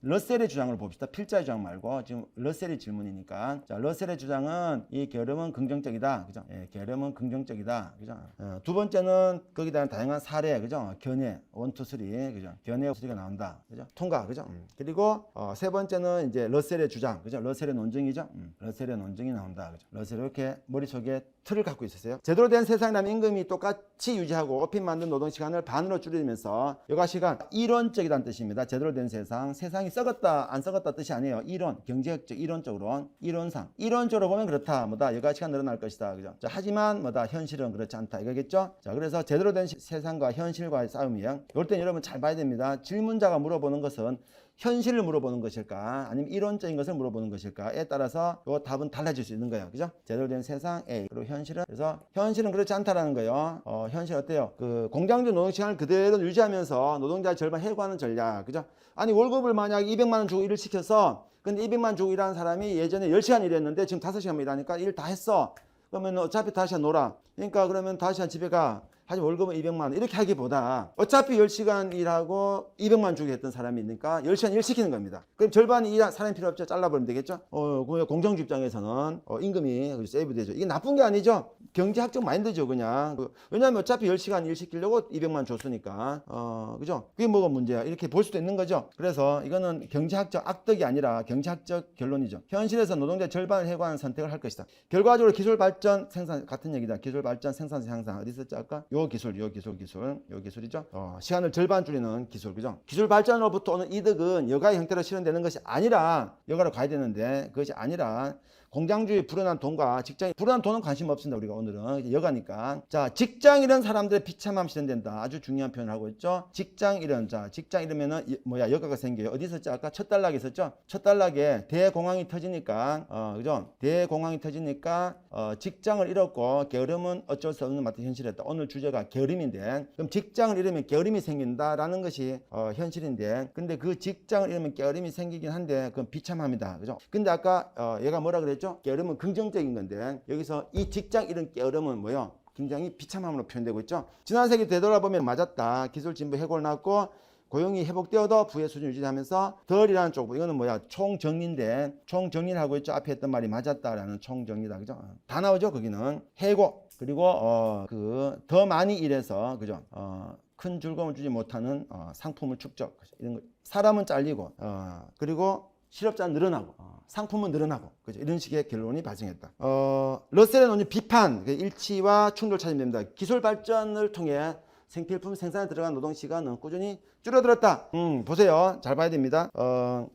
러셀의 주장을 봅시다. 필자의 주장 말고 지금 러셀의 질문이니까. 자, 러셀의 주장은 이 게으름은 긍정적이다. 그죠? 예, 게으름은 긍정적이다. 그죠? 두 번째는 거기다 다양한 사례, 그죠? 견해, 1, 2, 3, 그죠? 견해 소리가 나온다. 그죠? 통과, 그죠? 그리고 세 번째는 이제 러셀의 주장, 그죠? 러셀의 논증이죠. 러셀의 논증이 나온다. 그죠? 러셀 이렇게 머릿속에 틀을 갖고 있었어요. 제대로 된 세상이라면 임금이 똑같이 유지하고 오핀 만든 노동 시간을 반으로 줄이면서 여가 시간 이론적이라는 뜻입니다. 제대로 된 세상, 세상이 썩었다 안 썩었다 뜻이 아니에요. 이론, 경제학적 이론적으로 이론상 이론적으로 보면 그렇다. 뭐다 여가 시간 늘어날 것이다. 그죠? 자, 하지만 뭐다 현실은 그렇지 않다. 이거겠죠? 자, 그래서 제대로 된 세상과 현실과의 싸움이에요. 이럴 땐 여러분 잘 봐야 됩니다. 질문자가 물어보는 것은 현실을 물어보는 것일까 아니면 이론적인 것을 물어보는 것일까에 따라서 이 답은 달라질 수 있는 거예요. 그죠? 제대로 된 세상 A 그리고 현실은 그래서 현실은 그렇지 않다라는 거예요. 현실 어때요? 그 공장주 노동 시간을 그대로 유지하면서 노동자의 절반 해고하는 전략. 그죠? 아니 월급을 만약 200만 원 주고 일을 시켜서 근데 200만 원 주고 일하는 사람이 예전에 10시간 일했는데 지금 5시간 일하니까 일 다 했어. 그러면 어차피 5시간 놀아. 그러니까 그러면 5시간 집에 가. 하지만 월급은 200만 원 이렇게 하기보다 어차피 10시간 일하고 200만 원 주게 했던 사람이 있으니까 10시간 일 시키는 겁니다. 그럼 절반이 일한 사람이 필요 없죠. 잘라버리면 되겠죠. 공정주 입장에서는 임금이 세이브 되죠. 이게 나쁜 게 아니죠. 경제학적 마인드죠. 그냥 왜냐하면 어차피 10시간 일 시키려고 200만 원 줬으니까 그죠. 그게 뭐가 문제야. 이렇게 볼 수도 있는 거죠. 그래서 이거는 경제학적 악덕이 아니라 경제학적 결론이죠. 현실에서 노동자 절반을 해고하는 선택을 할 것이다. 결과적으로 기술 발전 생산 같은 얘기다. 기술 발전 생산성 향상 어디 있었지 아까? 요 기술이죠. 시간을 절반 줄이는 기술, 그죠? 기술 발전으로부터 오는 이득은 여가의 형태로 실현되는 것이 아니라 여가로 가야 되는데 그것이 아니라 공장주의 불어난 돈과 직장이 불어난 돈은 관심 없습니다. 우리가 오늘은 여가니까. 자, 직장 이런 사람들의 비참함 실현된다. 아주 중요한 표현을 하고 있죠. 직장 이런 자, 직장 이러면은 여가가 생겨요. 어디 있었죠? 아까 첫 단락에 있었죠. 첫 단락에 대공황이 터지니까 그죠? 대공황이 터지니까 직장을 잃었고 게으름은 어쩔 수 없는 마땅한 현실이었다. 오늘 주제가 게으름인데 그럼 직장을 잃으면 게으름이 생긴다라는 것이 현실인데 근데 그 직장을 잃으면 게으름이 생기긴 한데 그건 비참함이다. 그죠? 근데 아까 얘가 뭐라 그랬죠? 게으름은 긍정적인 건데 여기서 이 직장 잃은 게으름은 뭐요? 굉장히 비참함으로 표현되고 있죠. 지난 세기 되돌아보면 맞았다. 기술 진보 해고를 낳고 고용이 회복되어도 부의 수준 유지하면서 덜이라는 쪽 이거는 뭐야? 총정리인데 총정리를 하고 있죠. 앞에 했던 말이 맞았다라는 총정리다. 그죠? 다 나오죠. 거기는 해고 그리고 더 많이 일해서 그죠? 큰 즐거움을 주지 못하는 상품을 축적 이런 거 사람은 잘리고 그리고 실업자는 늘어나고 상품은 늘어나고 그죠? 이런 식의 결론이 발생했다. 러셀의 논리 비판 일치와 충돌 찾으면 됩니다. 기술 발전을 통해 생필품 생산에 들어간 노동 시간은 꾸준히 줄어들었다. 보세요. 잘 봐야 됩니다.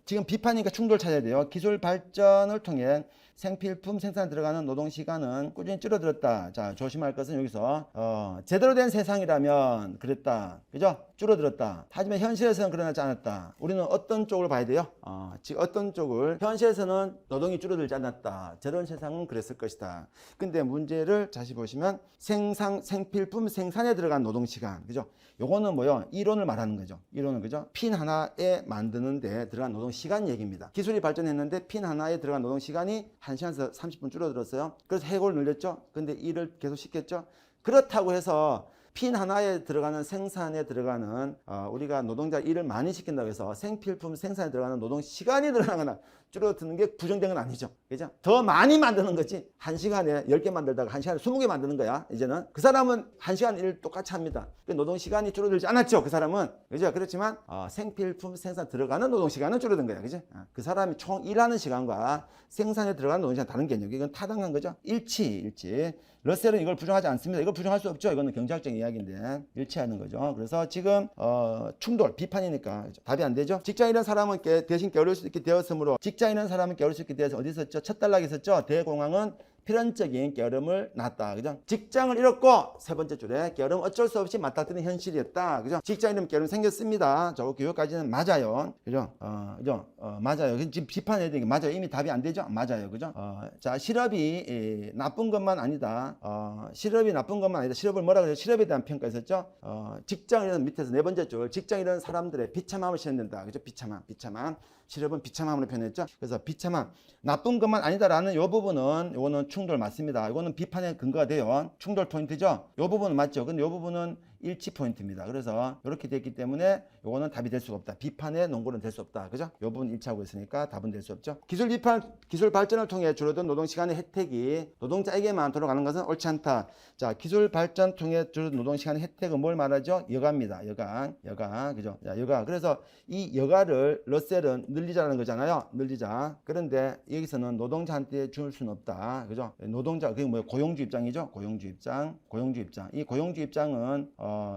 지금 비판이니까 충돌 찾아야 돼요. 기술 발전을 통해 생필품 생산에 들어가는 노동 시간은 꾸준히 줄어들었다. 자, 조심할 것은 여기서 제대로 된 세상이라면 그랬다. 그죠? 줄어들었다. 하지만 현실에서는 그러지 않았다. 우리는 어떤 쪽을 봐야 돼요? 즉 어떤 쪽을 현실에서는 노동이 줄어들지 않았다. 제대로 된 세상은 그랬을 것이다. 근데 문제를 다시 보시면 생필품 생산에 들어간 노동 시간. 그죠? 요거는 뭐요? 이론을 말하는 거죠. 이론은 그죠? 핀 하나에 만드는 데 들어간 노동 시간 얘기입니다. 기술이 발전했는데 핀 하나에 들어간 노동 시간이 1시간에서 30분 줄어들었어요. 그래서 해고를 늘렸죠. 근데 일을 계속 시켰죠. 그렇다고 해서 핀 하나에 들어가는 생산에 들어가는 우리가 노동자 일을 많이 시킨다고 해서 생필품 생산에 들어가는 노동 시간이 늘어나거나 줄어드는 게 부정된 건 아니죠. 그죠? 더 많이 만드는 거지. 1시간에 10개 만들다가 1시간에 20개 만드는 거야. 이제는 그 사람은 1시간 일 똑같이 합니다. 노동 시간이 줄어들지 않았죠. 그 사람은. 그죠? 그렇지만 생필품 생산 들어가는 노동 시간은 줄어든 거야. 그죠? 그 사람이 총 일하는 시간과 생산에 들어가는 노동 시간 다른 개념. 이건 타당한 거죠. 일치. 러셀은 이걸 부정하지 않습니다. 이걸 부정할 수 없죠. 이거는 경제학적 이야기인데 일치하는 거죠. 그래서 지금 충돌, 비판이니까 답이 안 되죠. 직장인이라는 사람은 대신 게으를 수 있게 되었으므로 직장인이라는 사람은 게으를 수 있게 되어서 어디 있었죠? 첫 단락에 있었죠. 대공황은 필연적인 게으름을 낳았다. 그죠? 직장을 잃었고 세 번째 줄에 게으름 어쩔 수 없이 맞닥뜨리는 현실이었다. 그죠? 직장 잃으면 게으름 생겼습니다. 저 교육까지는 맞아요. 그죠? 그죠? 맞아요. 지금 비판해야 되는 게 맞아요. 이미 답이 안 되죠? 맞아요. 그죠? 자, 실업이 나쁜 것만 아니다. 실업이 나쁜 것만 아니다. 실업을 뭐라 그래요? 실업에 대한 평가 있었죠? 직장 잃은 밑에서 네 번째 줄 직장 잃은 사람들의 비참함을 실현된다. 그죠? 비참함. 실업은 비참함으로 표현했죠. 그래서 비참함, 나쁜 것만 아니다라는 요 부분은 요거는 충돌 맞습니다. 이거는 비판의 근거가 돼요. 충돌 포인트죠. 요 부분은 맞죠. 근데 요 부분은 일치 포인트입니다. 그래서 이렇게 됐기 때문에 요거는 답이 될 수가 없다. 비판의 논거는 될 수 없다. 그죠? 요 부분 일치하고 있으니까 답은 될 수 없죠. 기술 발전을 통해 줄어든 노동 시간의 혜택이 노동자에게만 돌아가는 것은 옳지 않다. 자, 기술 발전 통해 줄어든 노동 시간의 혜택은 뭘 말하죠? 여가입니다. 여가. 그죠? 자, 여가. 그래서 이 여가를 러셀은 늘리자라는 거잖아요. 늘리자. 그런데 여기서는 노동자한테 줄 수는 없다. 그죠? 노동자, 그게 뭐예요? 고용주 입장이죠. 고용주 입장. 이 고용주 입장은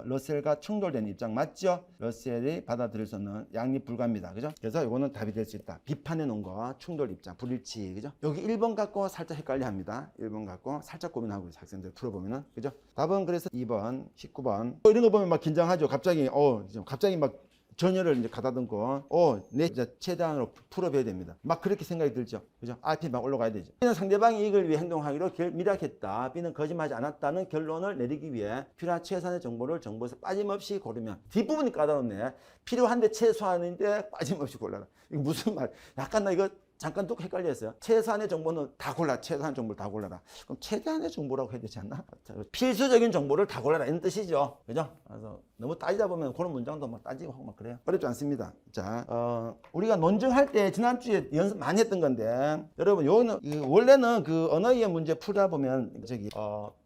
러셀과 충돌된 입장 맞죠? 러셀이 받아들일 수 없는 양립 불가입니다. 그죠? 그래서 이거는 답이 될 수 있다. 비판해 놓은 거 충돌 입장 불일치. 그죠? 여기 1번 갖고 살짝 헷갈려 합니다. 1번 갖고 살짝 고민하고 있어요. 학생들 풀어보면은. 그죠? 답은 그래서 2번, 19번. 이런 거 보면 막 긴장하죠. 갑자기 막 전열을 이제 가다듬고, 내 이제 최대한으로 풀어봐야 됩니다. 막 그렇게 생각이 들죠. 그죠? RP 막 올라가야 되죠. B는 상대방의 이익을 위해 행동하기로 미락했다. B는 거짓말하지 않았다는 결론을 내리기 위해 필요한 최소한의 정보를 정보에서 빠짐없이 고르면 뒷부분이 까다롭네. 필요한데 최소한인데 빠짐없이 골라라. 이거 무슨 말? 약간 나 이거 잠깐 또 헷갈렸어요. 최소한의 정보는 다 골라. 최소한 정보를 다 골라라. 그럼 최대한의 정보라고 해야 되지 않나? 필수적인 정보를 다 골라라. 이런 뜻이죠. 그죠? 그래서 너무 따지다 보면 그런 문장도 막 따지고 하고 막 그래요. 어렵지 않습니다. 자, 우리가 논증할 때 지난주에 연습 많이 했던 건데, 여러분, 요는, 원래는 그 언어이해 문제 풀다 보면,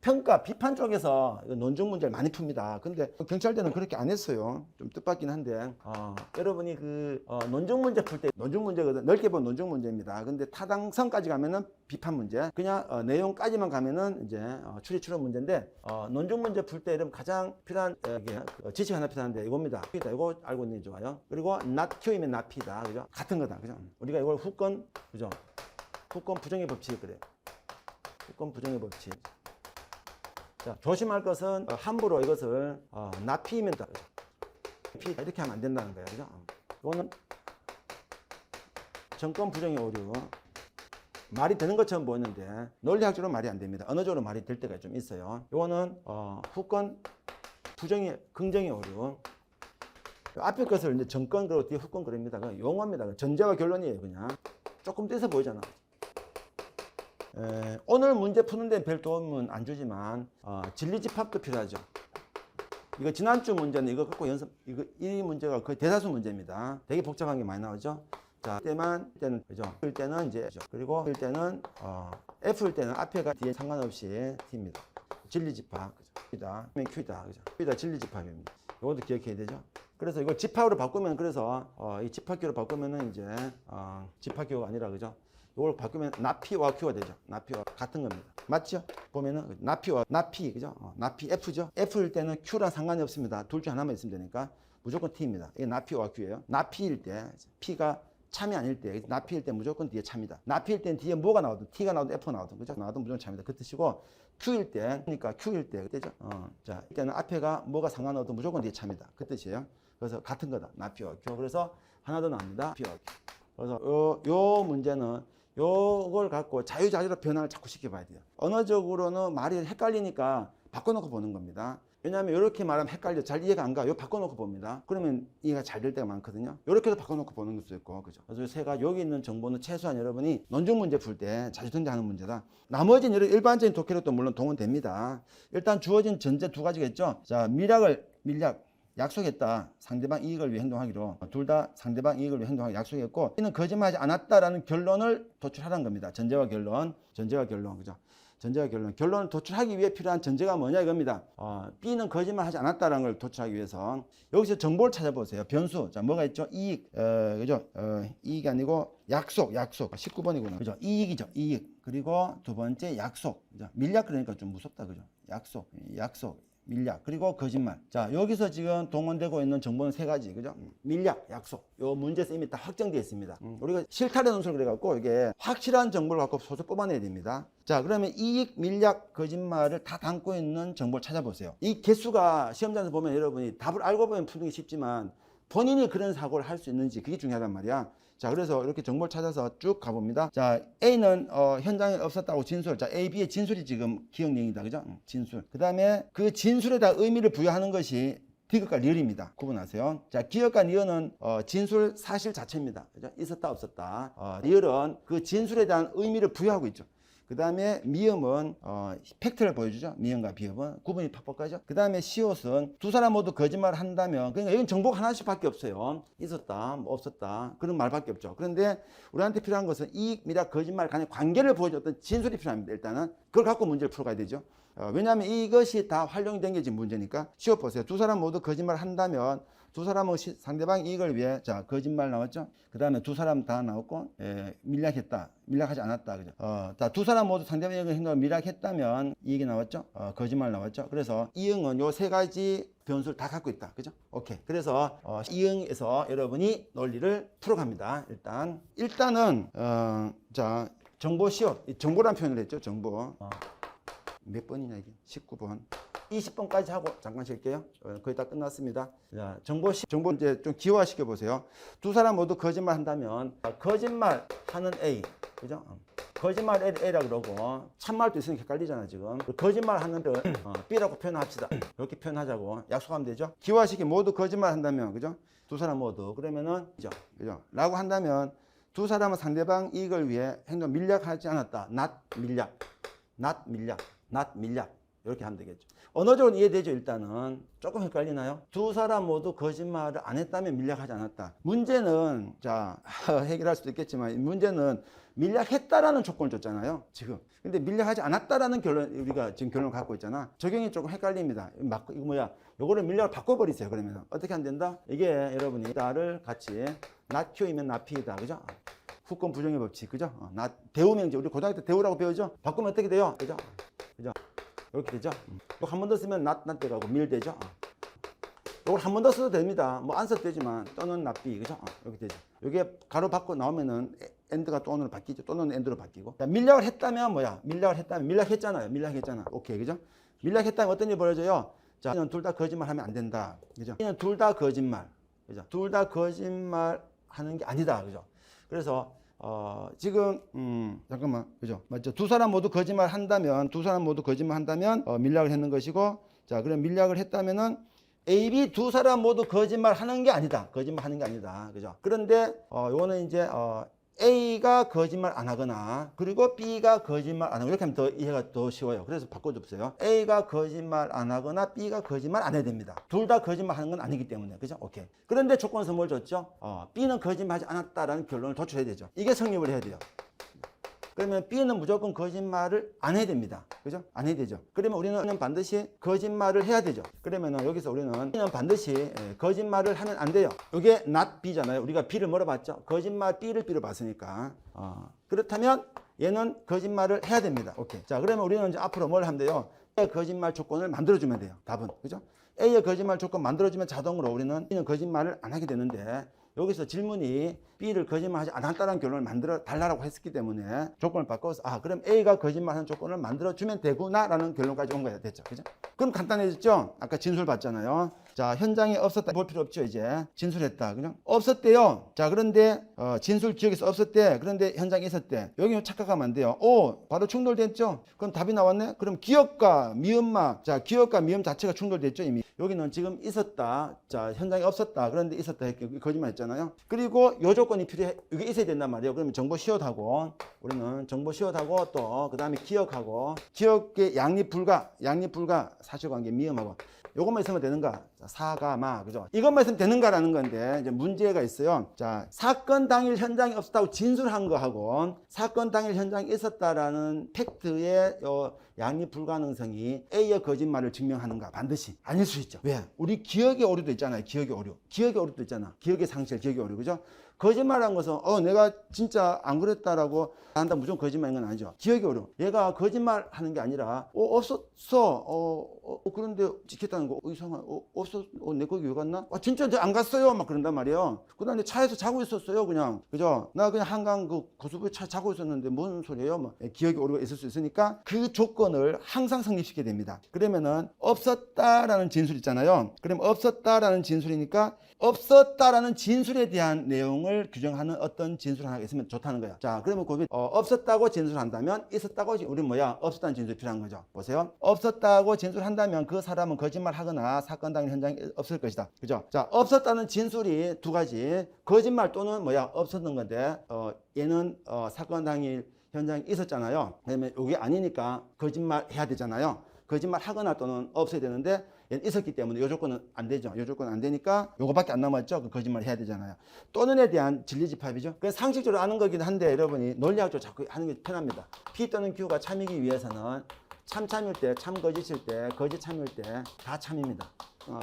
평가, 비판 쪽에서 논증 문제를 많이 풉니다. 근데 경찰대는 그렇게 안 했어요. 좀 뜻밖긴 한데, 여러분이 논증 문제 풀 때, 논증 문제거든. 넓게 보면 논증 문제입니다. 근데 타당성까지 가면은 비판 문제, 그냥 내용까지만 가면은 이제 추리 추론 문제인데, 논증 문제 풀 때 여러분 가장 필요한 지식 하나 필요한데 이겁니다. 이거 알고 있는 게 좋아요. 그리고 not q이면 not p다. 그죠? 같은 거다. 그죠? 우리가 이걸 후권, 그죠? 후권 부정의 법칙 그래요. 후권 부정의 법칙. 자, 조심할 것은 함부로 이것을 not p면 다. p 이렇게 하면 안 된다는 거예요. 그죠? 이거는 정권 부정의 오류. 말이 되는 것처럼 보이는데 논리학적으로 말이 안 됩니다. 언어적으로 말이 될 때가 좀 있어요. 이거는 후권 부정의 긍정의 오류. 앞에 것을 이제 정권 그리고 뒤에 후권 그립니다. 용어입니다. 전제와 결론이에요. 그냥 조금 떼서 보이잖아. 오늘 문제 푸는 데는 별 도움은 안 주지만 진리 집합도 필요하죠. 이거 지난주 문제는 이거 갖고 이 문제가 거의 대다수 문제입니다. 되게 복잡한 게 많이 나오죠. 자, 때는 그죠. F일 때는 이제 그리고 F일 때는 F일 때는 앞에가 뒤에 상관없이 T입니다. 진리 집합. 그죠. Q다. Q다. 그죠. Q다 진리 집합입니다. 이것도 기억해야 되죠. 그래서 이거 집합으로 바꾸면 그래서 이 집합기로 바꾸면은 이제 집합기호가 아니라 그죠. 이걸 바꾸면 나피와 Q가 되죠. 나피와 같은 겁니다. 맞죠? 보면은 나피와 나피 그죠? 나피 F죠. F일 때는 Q랑 상관이 없습니다. 둘 중 하나만 있으면 되니까 무조건 T입니다. 이게 나피와 Q예요. 나피일 때 P가 참이 아닐 때, 나피일 때 무조건 뒤에 참이다. 나피일 때는 뒤에 뭐가 나오든, T가 나오든 F가 나오든, 그죠? 나오든 무조건 참이다. 그 뜻이고, Q일 때, 그러니까 Q일 때, 그때죠? 자, 이때는 앞에가 뭐가 상관없든 무조건 뒤에 참이다. 그 뜻이에요. 그래서 같은 거다. 나피와 Q. 그래서 하나 더 나옵니다. P와 Q. 그래서 요 문제는 요걸 갖고 자유자재로 변화를 자꾸 시켜봐야 돼요. 언어적으로는 말이 헷갈리니까 바꿔놓고 보는 겁니다. 왜냐하면 이렇게 말하면 헷갈려. 잘 이해가 안 가. 이거 바꿔놓고 봅니다. 그러면 이해가 잘 될 때가 많거든요. 이렇게도 바꿔놓고 보는 것도 있고, 그죠? 그래서 제가 여기 있는 정보는 최소한 여러분이 논증 문제 풀 때 자주 등장하는 문제다. 나머지는 일반적인 독해력도 물론 동원됩니다. 일단 주어진 전제 두 가지겠죠. 자, 밀약. 약속했다. 상대방 이익을 위해 행동하기로. 둘 다 상대방 이익을 위해 행동하기로 약속했고, 이는 거짓말하지 않았다라는 결론을 도출하라는 겁니다. 전제와 결론. 그죠? 전제와 결론을 도출하기 위해 필요한 전제가 뭐냐 이겁니다. B는 거짓말하지 않았다라는 걸 도출하기 위해서 여기서 정보를 찾아보세요. 변수. 자, 뭐가 있죠? 이익. 그죠? 이익이 아니고 약속. 19번이구나. 그죠? 이익이죠. 이익. 그리고 두 번째 약속. 그죠? 밀약 그러니까 좀 무섭다. 그죠? 약속. 밀약, 그리고 거짓말. 자, 여기서 지금 동원되고 있는 정보는 세 가지, 그죠? 밀약, 약속. 요 문제에서 이미 다 확정되어 있습니다. 우리가 실타래 논술을 그래갖고 이게 확실한 정보를 갖고 소설 뽑아내야 됩니다. 자, 그러면 이익, 밀약, 거짓말을 다 담고 있는 정보를 찾아보세요. 이 개수가 시험장에서 보면 여러분이 답을 알고 보면 푸는 게 쉽지만 본인이 그런 사고를 할 수 있는지 그게 중요하단 말이야. 자, 그래서 이렇게 정보를 찾아서 쭉 가봅니다. 자, A는 현장에 없었다고 진술. 자, A, B의 진술이 지금 기억령이다. 그죠? 진술. 그 다음에 그 진술에다 의미를 부여하는 것이 디귿과 리을입니다. 구분하세요. 자, 기억과 리을은 진술 사실 자체입니다. 그죠? 있었다 없었다. 리을은 그 진술에 대한 의미를 부여하고 있죠. 그 다음에 미음은 팩트를 보여주죠. 미음과 비음은 구분이 팍팍하죠. 그 다음에 시옷은 두 사람 모두 거짓말을 한다면, 그러니까 이건 정보가 하나씩밖에 없어요. 있었다, 뭐 없었다, 그런 말밖에 없죠. 그런데 우리한테 필요한 것은 이익, 밀약, 거짓말 간의 관계를 보여줬던 진술이 필요합니다. 일단은 그걸 갖고 문제를 풀어가야 되죠. 왜냐하면 이것이 다 활용이 된 게 지금 문제니까. 시옷 보세요. 두 사람 모두 거짓말을 한다면 두 사람은 상대방 이익을 위해, 자, 거짓말 나왔죠. 그 다음에 두 사람 다 나왔고, 밀약했다, 밀약하지 않았다, 그죠. 자, 두 사람 모두 상대방 이익을 행동을 밀약했다면 이익이 나왔죠. 거짓말 나왔죠. 그래서 이응은 요 세 가지 변수를 다 갖고 있다, 그죠. 오케이. 그래서 이응에서 여러분이 논리를 풀어갑니다. 일단은 자, 정보 시옷, 정보란 표현을 했죠. 정보. 몇 번이냐 이게? 19번. 20번까지 하고 잠깐 쉴게요. 거의 다 끝났습니다. 자, 정보 이제 좀 기화시켜 보세요. 두 사람 모두 거짓말 한다면 거짓말 하는 A, 그죠? 거짓말 A라고 그러고 참말도 있으니까 헷갈리잖아 지금. 거짓말 하는 B라고 표현합시다. 이렇게 표현하자고 약속하면 되죠. 기화시키 모두 거짓말 한다면, 그죠? 두 사람 모두 그러면은 그죠? 라고 한다면 두 사람은 상대방 이익을 위해 행동 밀약하지 않았다. not 밀약. 이렇게 하면 되겠죠. 언어적으로 이해되죠. 일단은 조금 헷갈리나요? 두 사람 모두 거짓말을 안 했다면 밀약하지 않았다. 문제는, 자, 해결할 수도 있겠지만 문제는 밀약했다라는 조건을 줬잖아요 지금. 근데 밀약하지 않았다라는 결론, 우리가 지금 결론을 갖고 있잖아. 적용이 조금 헷갈립니다. 이거 뭐야, 요거를 밀약을 바꿔버리세요. 그러면 어떻게 하면 된다? 이게 여러분이 나를 같이 not Q이면 not P이다, 그죠? 후권 부정의 법칙, 그죠? 대우명제, 우리 고등학교 때 대우라고 배우죠? 바꾸면 어떻게 돼요? 그죠? 이렇게 되죠? 또 한 번 더 쓰면 not 되고 밀 되죠? 이걸 한 번 더 써도 됩니다. 뭐 안 써도 되지만 또는 not be, 그죠? 이렇게 되죠. 이게 가로 바꿔 나오면은 end가 또는 바뀌죠. 또는 end로 바뀌고. 자, 밀약을 했다면 뭐야? 밀약했잖아. 오케이, 그죠? 밀약했다면 어떤 일이 벌어져요? 자, 이는 둘 다 거짓말 하면 안 된다, 그죠? 이는 둘 다 거짓말, 그죠? 둘 다 거짓말 하는 게 아니다, 그죠? 그래서 지금 잠깐만, 그죠? 맞죠? 두 사람 모두 거짓말 한다면 밀약을 했는 것이고, 자, 그럼 밀약을 했다면은 A, B 두 사람 모두 거짓말 하는 게 아니다. 그죠? 그런데 요거는 이제 A가 거짓말 안 하거나 그리고 B가 거짓말 안 하고, 이렇게 하면 더 이해가 더 쉬워요. 그래서 바꿔줘보세요. A가 거짓말 안 하거나 B가 거짓말 안 해야 됩니다. 둘 다 거짓말 하는 건 아니기 때문에, 그죠? 오케이. 그런데 조건에서 뭘 줬죠? B는 거짓말하지 않았다라는 결론을 도출해야 되죠. 이게 성립을 해야 돼요. 그러면 B는 무조건 거짓말을 안 해야 됩니다. 그죠? 안 해야 되죠. 그러면 우리는 반드시 거짓말을 해야 되죠. 그러면 여기서 우리는 B는 반드시 거짓말을 하면 안 돼요. 이게 not B잖아요. 우리가 B를 물어봤죠. 거짓말 B를 봤으니까. 그렇다면 얘는 거짓말을 해야 됩니다. 오케이. 자, 그러면 우리는 이제 앞으로 뭘 하면 돼요? A의 거짓말 조건을 만들어주면 돼요. 답은. 그죠? A의 거짓말 조건 만들어주면 자동으로 우리는 B는 거짓말을 안 하게 되는데, 여기서 질문이 B를 거짓말하지 않았다는 결론을 만들어 달라고 했기 때문에 조건을 바꿔서 그럼 A가 거짓말하는 조건을 만들어주면 되구나라는 결론까지 온 거야. 됐죠? 그죠? 그럼 간단해졌죠? 아까 진술 봤잖아요. 자, 현장에 없었다 볼 필요 없죠. 이제 진술했다, 그죠? 없었대요. 자, 그런데 진술 기억에서 없었대. 그런데 현장에 있었대. 여기 착각하면 안 돼요. 바로 충돌됐죠? 그럼 답이 나왔네? 그럼 기억과 미음만, 자, 기억과 미음 자체가 충돌됐죠, 이미. 여기는 지금 있었다. 자, 현장에 없었다. 그런데 있었다. 거짓말 했잖아요. 그리고 요 조건이 필요해. 이게 있어야 된단 말이에요. 그러면 정보 시옷하고, 우리는 정보 시옷하고 또 그 다음에 기억하고, 기억의 양립 불가, 사실관계 미음하고, 요것만 있으면 되는가? 자, 사가마, 그죠? 이것만 있으면 되는가라는 건데, 이제 문제가 있어요. 자, 사건 당일 현장에 없었다고 진술한 거하고, 사건 당일 현장에 있었다라는 팩트의 양립 불가능성이 A의 거짓말을 증명하는가? 반드시 아닐 수 있죠. 왜? 우리 기억의 오류도 있잖아요. 기억의 오류. 기억의 오류도 있잖아. 기억의 상실, 기억의 오류. 그죠? 거짓말한 것은 내가 진짜 안 그랬다라고 한다 무조건 거짓말인 건 아니죠. 기억의 오류. 얘가 거짓말하는 게 아니라 없었어. 그런데 지켰다는 거 이상한. 없었. 내 거기 왜 갔나? 진짜 안 갔어요. 막 그런단 말이에요. 그다음에 차에서 자고 있었어요. 그냥 그죠? 나 그냥 한강 그 고수부에 차 자고 있었는데 뭔 소리예요? 막 기억의 오류가 있을 수 있으니까 그 조건을 항상 성립시키게 됩니다. 그러면은 없었다라는 진술 있잖아요. 그럼 없었다라는 진술이니까 없었다라는 진술에 대한 내용을 규정하는 어떤 진술 하나가 있으면 좋다는 거예요. 자, 그러면 없었다고 진술한다면 있었다고 우리는 뭐야? 없었다는 진술이 필요한 거죠. 보세요. 없었다고 진술한다면 그 사람은 거짓말하거나 사건 당일 현장에 없을 것이다. 그죠? 자, 없었다는 진술이 두 가지. 거짓말 또는 뭐야? 없었던 건데 얘는 사건 당일 현장에 있었잖아요. 그러면 이게 아니니까 거짓말 해야 되잖아요. 거짓말 하거나 또는 없어야 되는데 얘는 있었기 때문에 이 조건은 안 되죠. 이 조건은 안 되니까 요거밖에 안 남았죠. 그 거짓말 해야 되잖아요. 또는에 대한 진리집합이죠. 그래서 상식적으로 아는 거긴 한데 여러분이 논리학적으로 자꾸 하는 게 편합니다. P 또는 Q가 참이기 위해서는 참일 때, 참 거짓일 때, 거짓 참일 때 다 참입니다.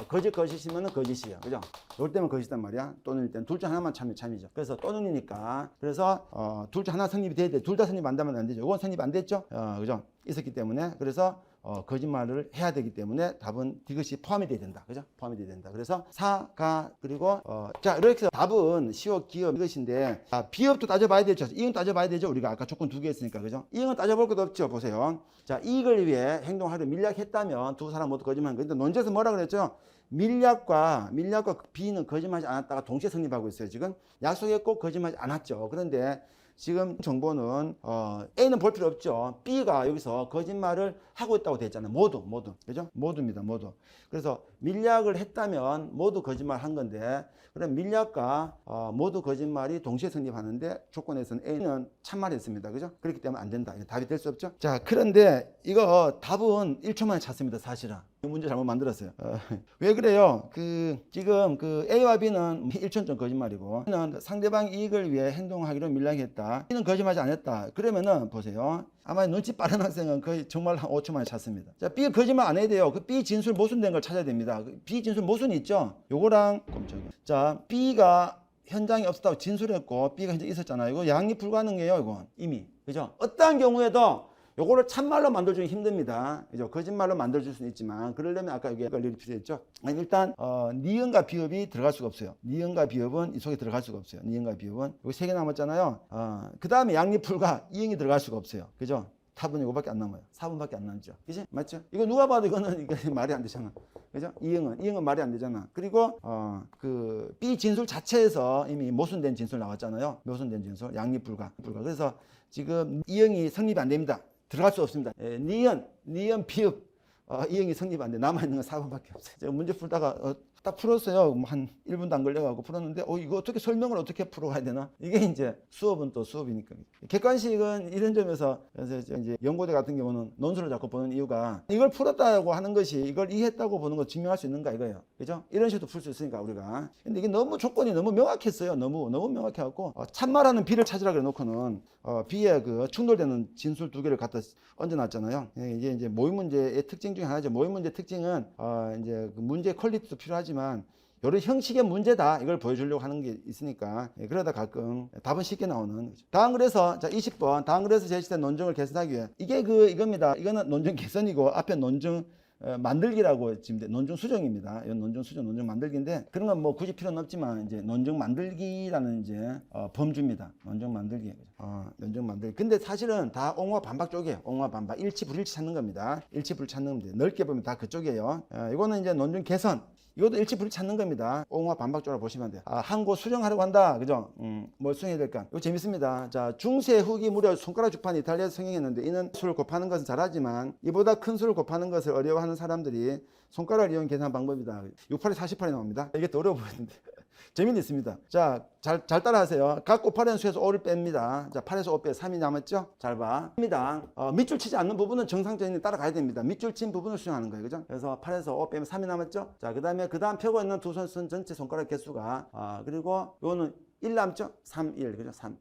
거짓이면은 거짓이에요. 그죠? 이럴 때면 거짓단 말이야. 또는 일단 둘 중 하나만 참이죠. 그래서 또는이니까. 그래서 둘 중 하나 성립이 돼야 돼. 둘 다 성립 안 되면 안 되죠. 이건 성립 안 됐죠? 그죠? 있었기 때문에. 그래서 거짓말을 해야 되기 때문에 답은 이것이 포함이 돼야 된다. 그죠? 포함이 돼야 된다. 그래서 사가 그리고 자, 이렇게 해서 답은 시옷, 기업 이것인데 비업도 따져봐야 되죠. 이응 따져봐야 되죠. 우리가 아까 조건 두 개 했으니까. 그죠? 이응은 따져볼 것도 없죠. 보세요. 자, 이익을 위해 행동하려 밀약했다면 두 사람 모두 거짓말한 거예요. 근데 논제에서 뭐라 그랬죠? 밀약과 B는 거짓말하지 않았다가 동시에 성립하고 있어요. 지금 약속했고 거짓말하지 않았죠. 그런데 지금 정보는 A는 볼 필요 없죠. B가 여기서 거짓말을 하고 있다고 되어 있잖아요. 모두. 그죠? 모두입니다. 모두. 그래서 밀약을 했다면 모두 거짓말 한 건데 그럼 밀약과 모두 거짓말이 동시에 성립하는데 조건에서는 A는 참말했습니다. 그죠? 그렇기 때문에 안 된다. 답이 될 수 없죠. 자, 그런데 이거 답은 1초 만에 찾습니다. 사실은. 이 문제 잘못 만들었어요. 왜 그래요? 지금 A와 B는 1천 점 거짓말이고 B는 상대방 이익을 위해 행동하기로 밀약했다. B는 거짓말하지 않았다. 그러면은 보세요. 아마 눈치 빠른 학생은 거의 정말 한 5초 만에 찾습니다. 자, B 거짓말 안 해야 돼요. 그 B 진술 모순된 걸 찾아야 됩니다. B 진술 모순이 있죠? 요거랑 자, B가 현장에 없었다고 진술했고 B가 현장에 있었잖아요. 이거 양립 불가능해요. 이건 이미. 그죠? 어떠한 경우에도 요거를 참말로 만들어주기 힘듭니다. 그죠? 거짓말로 만들어줄 수는 있지만 그러려면 아까 여기 관리를 필요했죠. 일단 니은과 비읍이 들어갈 수가 없어요. 니은과 비읍은 이 속에 들어갈 수가 없어요. 니은과 비읍은 여기 3개 남았잖아요. 그 다음에 양립불가 이응이 들어갈 수가 없어요. 그죠? 답은 이거밖에 안 남아요. 4번밖에 안 남죠. 그지? 맞죠? 이거 누가 봐도 이거는 말이 안 되잖아. 그죠? 이응은 말이 안 되잖아. 그리고 B 진술 자체에서 이미 모순된 진술 나왔잖아요. 모순된 진술, 양립불가. 그래서 지금 이응이 성립이 안 됩니다. 들어갈 수 없습니다. 니은, 비읍, 이응이 성립 안 돼. 남아있는 건 4번밖에 없어요. 제가 문제 풀다가 딱 풀었어요. 한 1분도 안 걸려가지고 풀었는데, 이거 어떻게 설명을 어떻게 풀어가야 되나? 이게 이제 수업은 또 수업이니까. 객관식은 이런 점에서, 그래서 이제 연고대 같은 경우는 논술을 자꾸 보는 이유가 이걸 풀었다고 하는 것이 이걸 이해했다고 보는 걸 증명할 수 있는가 이거예요. 그죠? 이런 식으로 풀 수 있으니까 우리가. 근데 이게 너무 조건이 너무 명확했어요. 너무 명확해갖고, 참말하는 B를 찾으라 그래 놓고는, B에 충돌되는 진술 두 개를 갖다 얹어놨잖아요. 이게 이제 모의 문제의 특징 중에 하나죠. 모의 문제 특징은, 이제 문제 퀄리티도 필요하지만 이런 형식의 문제다 이걸 보여주려고 하는 게 있으니까 그러다 가끔 답은 쉽게 나오는 거죠. 다음 그래서 자 20번 다음 그래서 제시된 논증을 개선하기 위해 이게 이겁니다. 이거는 논증 개선이고 앞에 논증 만들기라고 지금 논증 수정입니다. 이건 논증 수정, 논증 만들기인데 그런 건 뭐 굳이 필요는 없지만 이제 논증 만들기라는 이제 범주입니다. 논증 만들기. 논증 만들기. 근데 사실은 다 옹호와 반박 쪽이에요. 옹호와 반박. 일치 불일치 찾는 겁니다. 일치 불일치 찾는 겁니다. 넓게 보면 다 그쪽이에요. 이거는 이제 논증 개선. 이것도 일치 불일치 찾는 겁니다. 옹호와 반박 쪽으로 보시면 돼요. 한고 수정하려고 한다. 그죠? 뭘 수정해야 될까? 이거 재밌습니다. 자, 중세 후기 무려 손가락 주판이 이탈리아에서 성행했는데 이는 수를 곱하는 것은 잘하지만 이보다 큰 수를 곱하는 것을 어려워하는 사람들이 손가락을 이용 계산 방법이다. 6, 8에 48이 나옵니다. 이게 더 어려워 보이는데. 재미는 있습니다. 자, 잘 따라하세요. 각 곱하려는 수에서 5를 뺍니다. 자, 8에서 5 빼 3이 남았죠? 잘 봐. 입니다. 밑줄 치지 않는 부분은 정상적인 따라가야 됩니다. 밑줄 친 부분을 수정하는 거예요. 그죠? 그래서 8에서 5 빼면 3이 남았죠? 자, 그 다음 펴고 있는 두 손 전체 손가락 개수가, 그리고 요거는 1 남죠? 3, 1, 그죠? 3,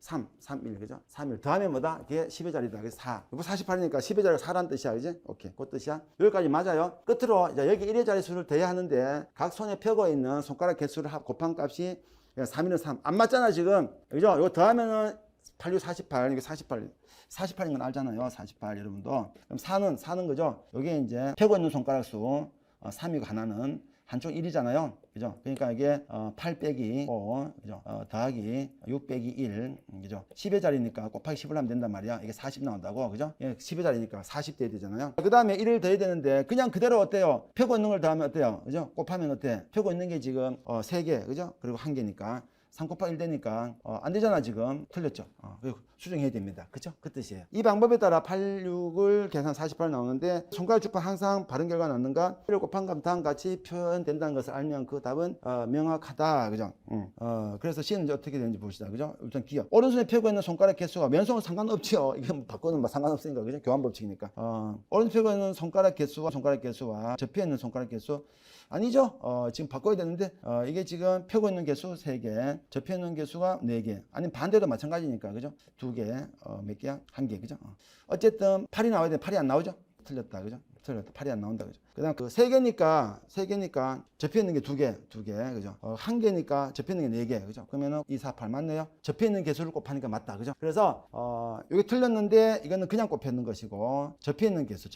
1, 그죠? 3, 1. 더하면 뭐다? 이게 10의 자리다. 그래서 4. 이거 48이니까 10의 자리가 4라는 뜻이야, 그지? 오케이. 그 뜻이야. 여기까지 맞아요. 끝으로, 이제 여기 1의 자리 수를 더해야 하는데, 각 손에 펴고 있는 손가락 개수를 곱한 값이 3, 1은 3. 안 맞잖아, 지금. 그죠? 이거 더하면은 8, 6, 48. 이게 48. 48인 건 알잖아요. 48, 여러분도. 그럼 4는 그죠? 여기 이제 펴고 있는 손가락 수, 3이고 하나는 한쪽 1이잖아요. 그죠? 그러니까 이게 8 빼기 5, 그죠? 더하기 6 빼기 1, 그죠? 10의 자리니까 곱하기 10을 하면 된단 말이야. 이게 40 나온다고, 그죠? 10의 자리니까 40 돼야 되잖아요. 그 다음에 1을 더해야 되는데 그냥 그대로 어때요? 펴고 있는 걸 더하면 어때요? 그죠? 곱하면 어때? 펴고 있는 게 지금 3개, 그죠? 그리고 1개니까 3 곱하기 1 되니까 안 되잖아 지금. 틀렸죠. 그리고 수정해야 됩니다. 그쵸? 그 뜻이에요. 이 방법에 따라 8, 6을 계산 48 나오는데 손가락 주판 항상 바른 결과 나왔는가? 1을 곱한 값 다음 같이 표현된다는 것을 알면 그 답은 명확하다. 그죠? 그래서 C는 이제 어떻게 되는지 봅시다. 그죠? 일단 기억. 오른손에 펴고 있는 손가락 개수가 왼손은 상관없죠. 이게 뭐 바꾸는 뭐 상관없으니까. 그죠? 교환 법칙이니까. 오른손에 펴고 있는 손가락 개수와 접혀 있는 손가락 개수 아니죠? 지금 바꿔야 되는데 이게 지금 펴고 있는 개수 3개, 접혀 있는 개수가 4개. 아니면 반대도 마찬가지니까. 그죠? 2개, 몇 개야? 1개. 그죠? 어쨌든 8이 나와야 돼. 8이 안 나오죠? 틀렸다. 그죠? 틀렸다. 8이 안 나온다. 그죠? 그다음 그 3개니까 접혀 있는 게 2개. 그죠? 1개니까 접혀 있는 게 4개. 그죠? 그러면은 2, 4, 8 맞네요. 접혀 있는 개수를 곱하니까 맞다. 그죠? 그래서 여기 틀렸는데 이거는 그냥 곱했는 것이고 접혀 있는 개수.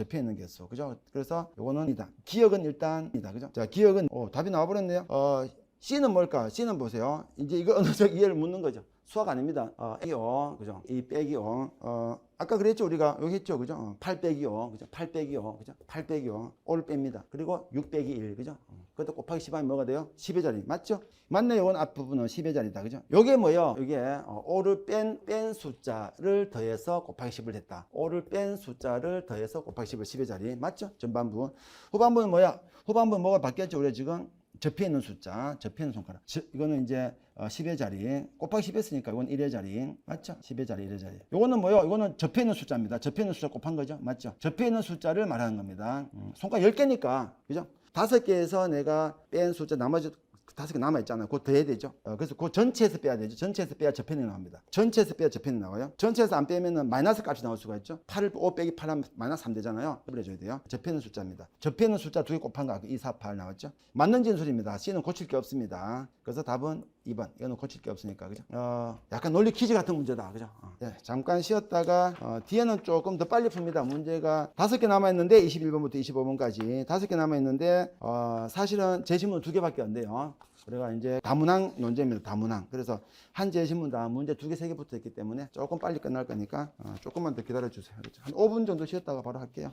그죠? 그래서 요거는 이다. 기억은 일단 이다. 그죠? 자, 기억은 답이 나와 버렸네요. C는 뭘까? C는 보세요. 이제 이거 어느 정도 이해를 묻는 거죠. 수학 아닙니다. 2, 그죠? 2 빼기 5. 아까 그랬죠? 우리가 여기 했죠? 그죠? 8 빼기 5. 그죠? 8 빼기 5. 그죠? 8 빼기 5. 5를 뺍니다. 그리고 6 빼기 1. 그죠? 그것도 곱하기 10하면 뭐가 돼요? 10의 자리. 맞죠? 맞네. 요건 앞부분은 10의 자리다. 그죠? 요게 뭐예요? 요게 5를 뺀 숫자를 더해서 곱하기 10을 했다. 5를 뺀 숫자를 더해서 곱하기 10을 10의 자리. 맞죠? 전반부. 후반부는 뭐야? 후반부는 뭐가 바뀌었죠? 우리가 지금 접혀 있는 숫자, 접혀 있는 손가락. 이거는 이제 10의 자리. 곱하기 10 했으니까 이건 1의 자리. 맞죠? 10의 자리, 1의 자리. 요거는 뭐요? 이거는 접혀 있는 숫자입니다. 접혀 있는 숫자 곱한 거죠. 맞죠? 접혀 있는 숫자를 말하는 겁니다. 손가락 10개니까. 그죠? 5개에서 내가 뺀 숫자 나머지 5개 남아있잖아요. 그거 더해야 되죠. 그래서 그 전체에서 빼야 되죠. 전체에서 빼야 접현이 나옵니다. 전체에서 빼야 접현이 나와요. 전체에서 안 빼면은 마이너스 값이 나올 수가 있죠. 8을 5 빼기 8 하면 마이너스 3 되잖아요. 해줘야 돼요. 접현은 숫자입니다. 접현은 숫자 2개 곱한 거 2, 4, 8 나왔죠. 맞는 진술입니다. C는 고칠 게 없습니다. 그래서 답은 2번. 이거는 고칠 게 없으니까. 그죠? 약간 논리 퀴즈 같은 문제다. 그죠? 네, 잠깐 쉬었다가 뒤에는 조금 더 빨리 풉니다. 문제가 5개 남아있는데 21번부터 25번까지 5개 남아있는데 사실은 제시문 2개밖에 안 돼요. 그래가 이제 다문항 논제입니다. 다문항. 그래서 한 제시문 다 문제 2개, 3개 붙어 있기 때문에 조금 빨리 끝날 거니까 조금만 더 기다려 주세요. 그렇죠? 한 5분 정도 쉬었다가 바로 할게요.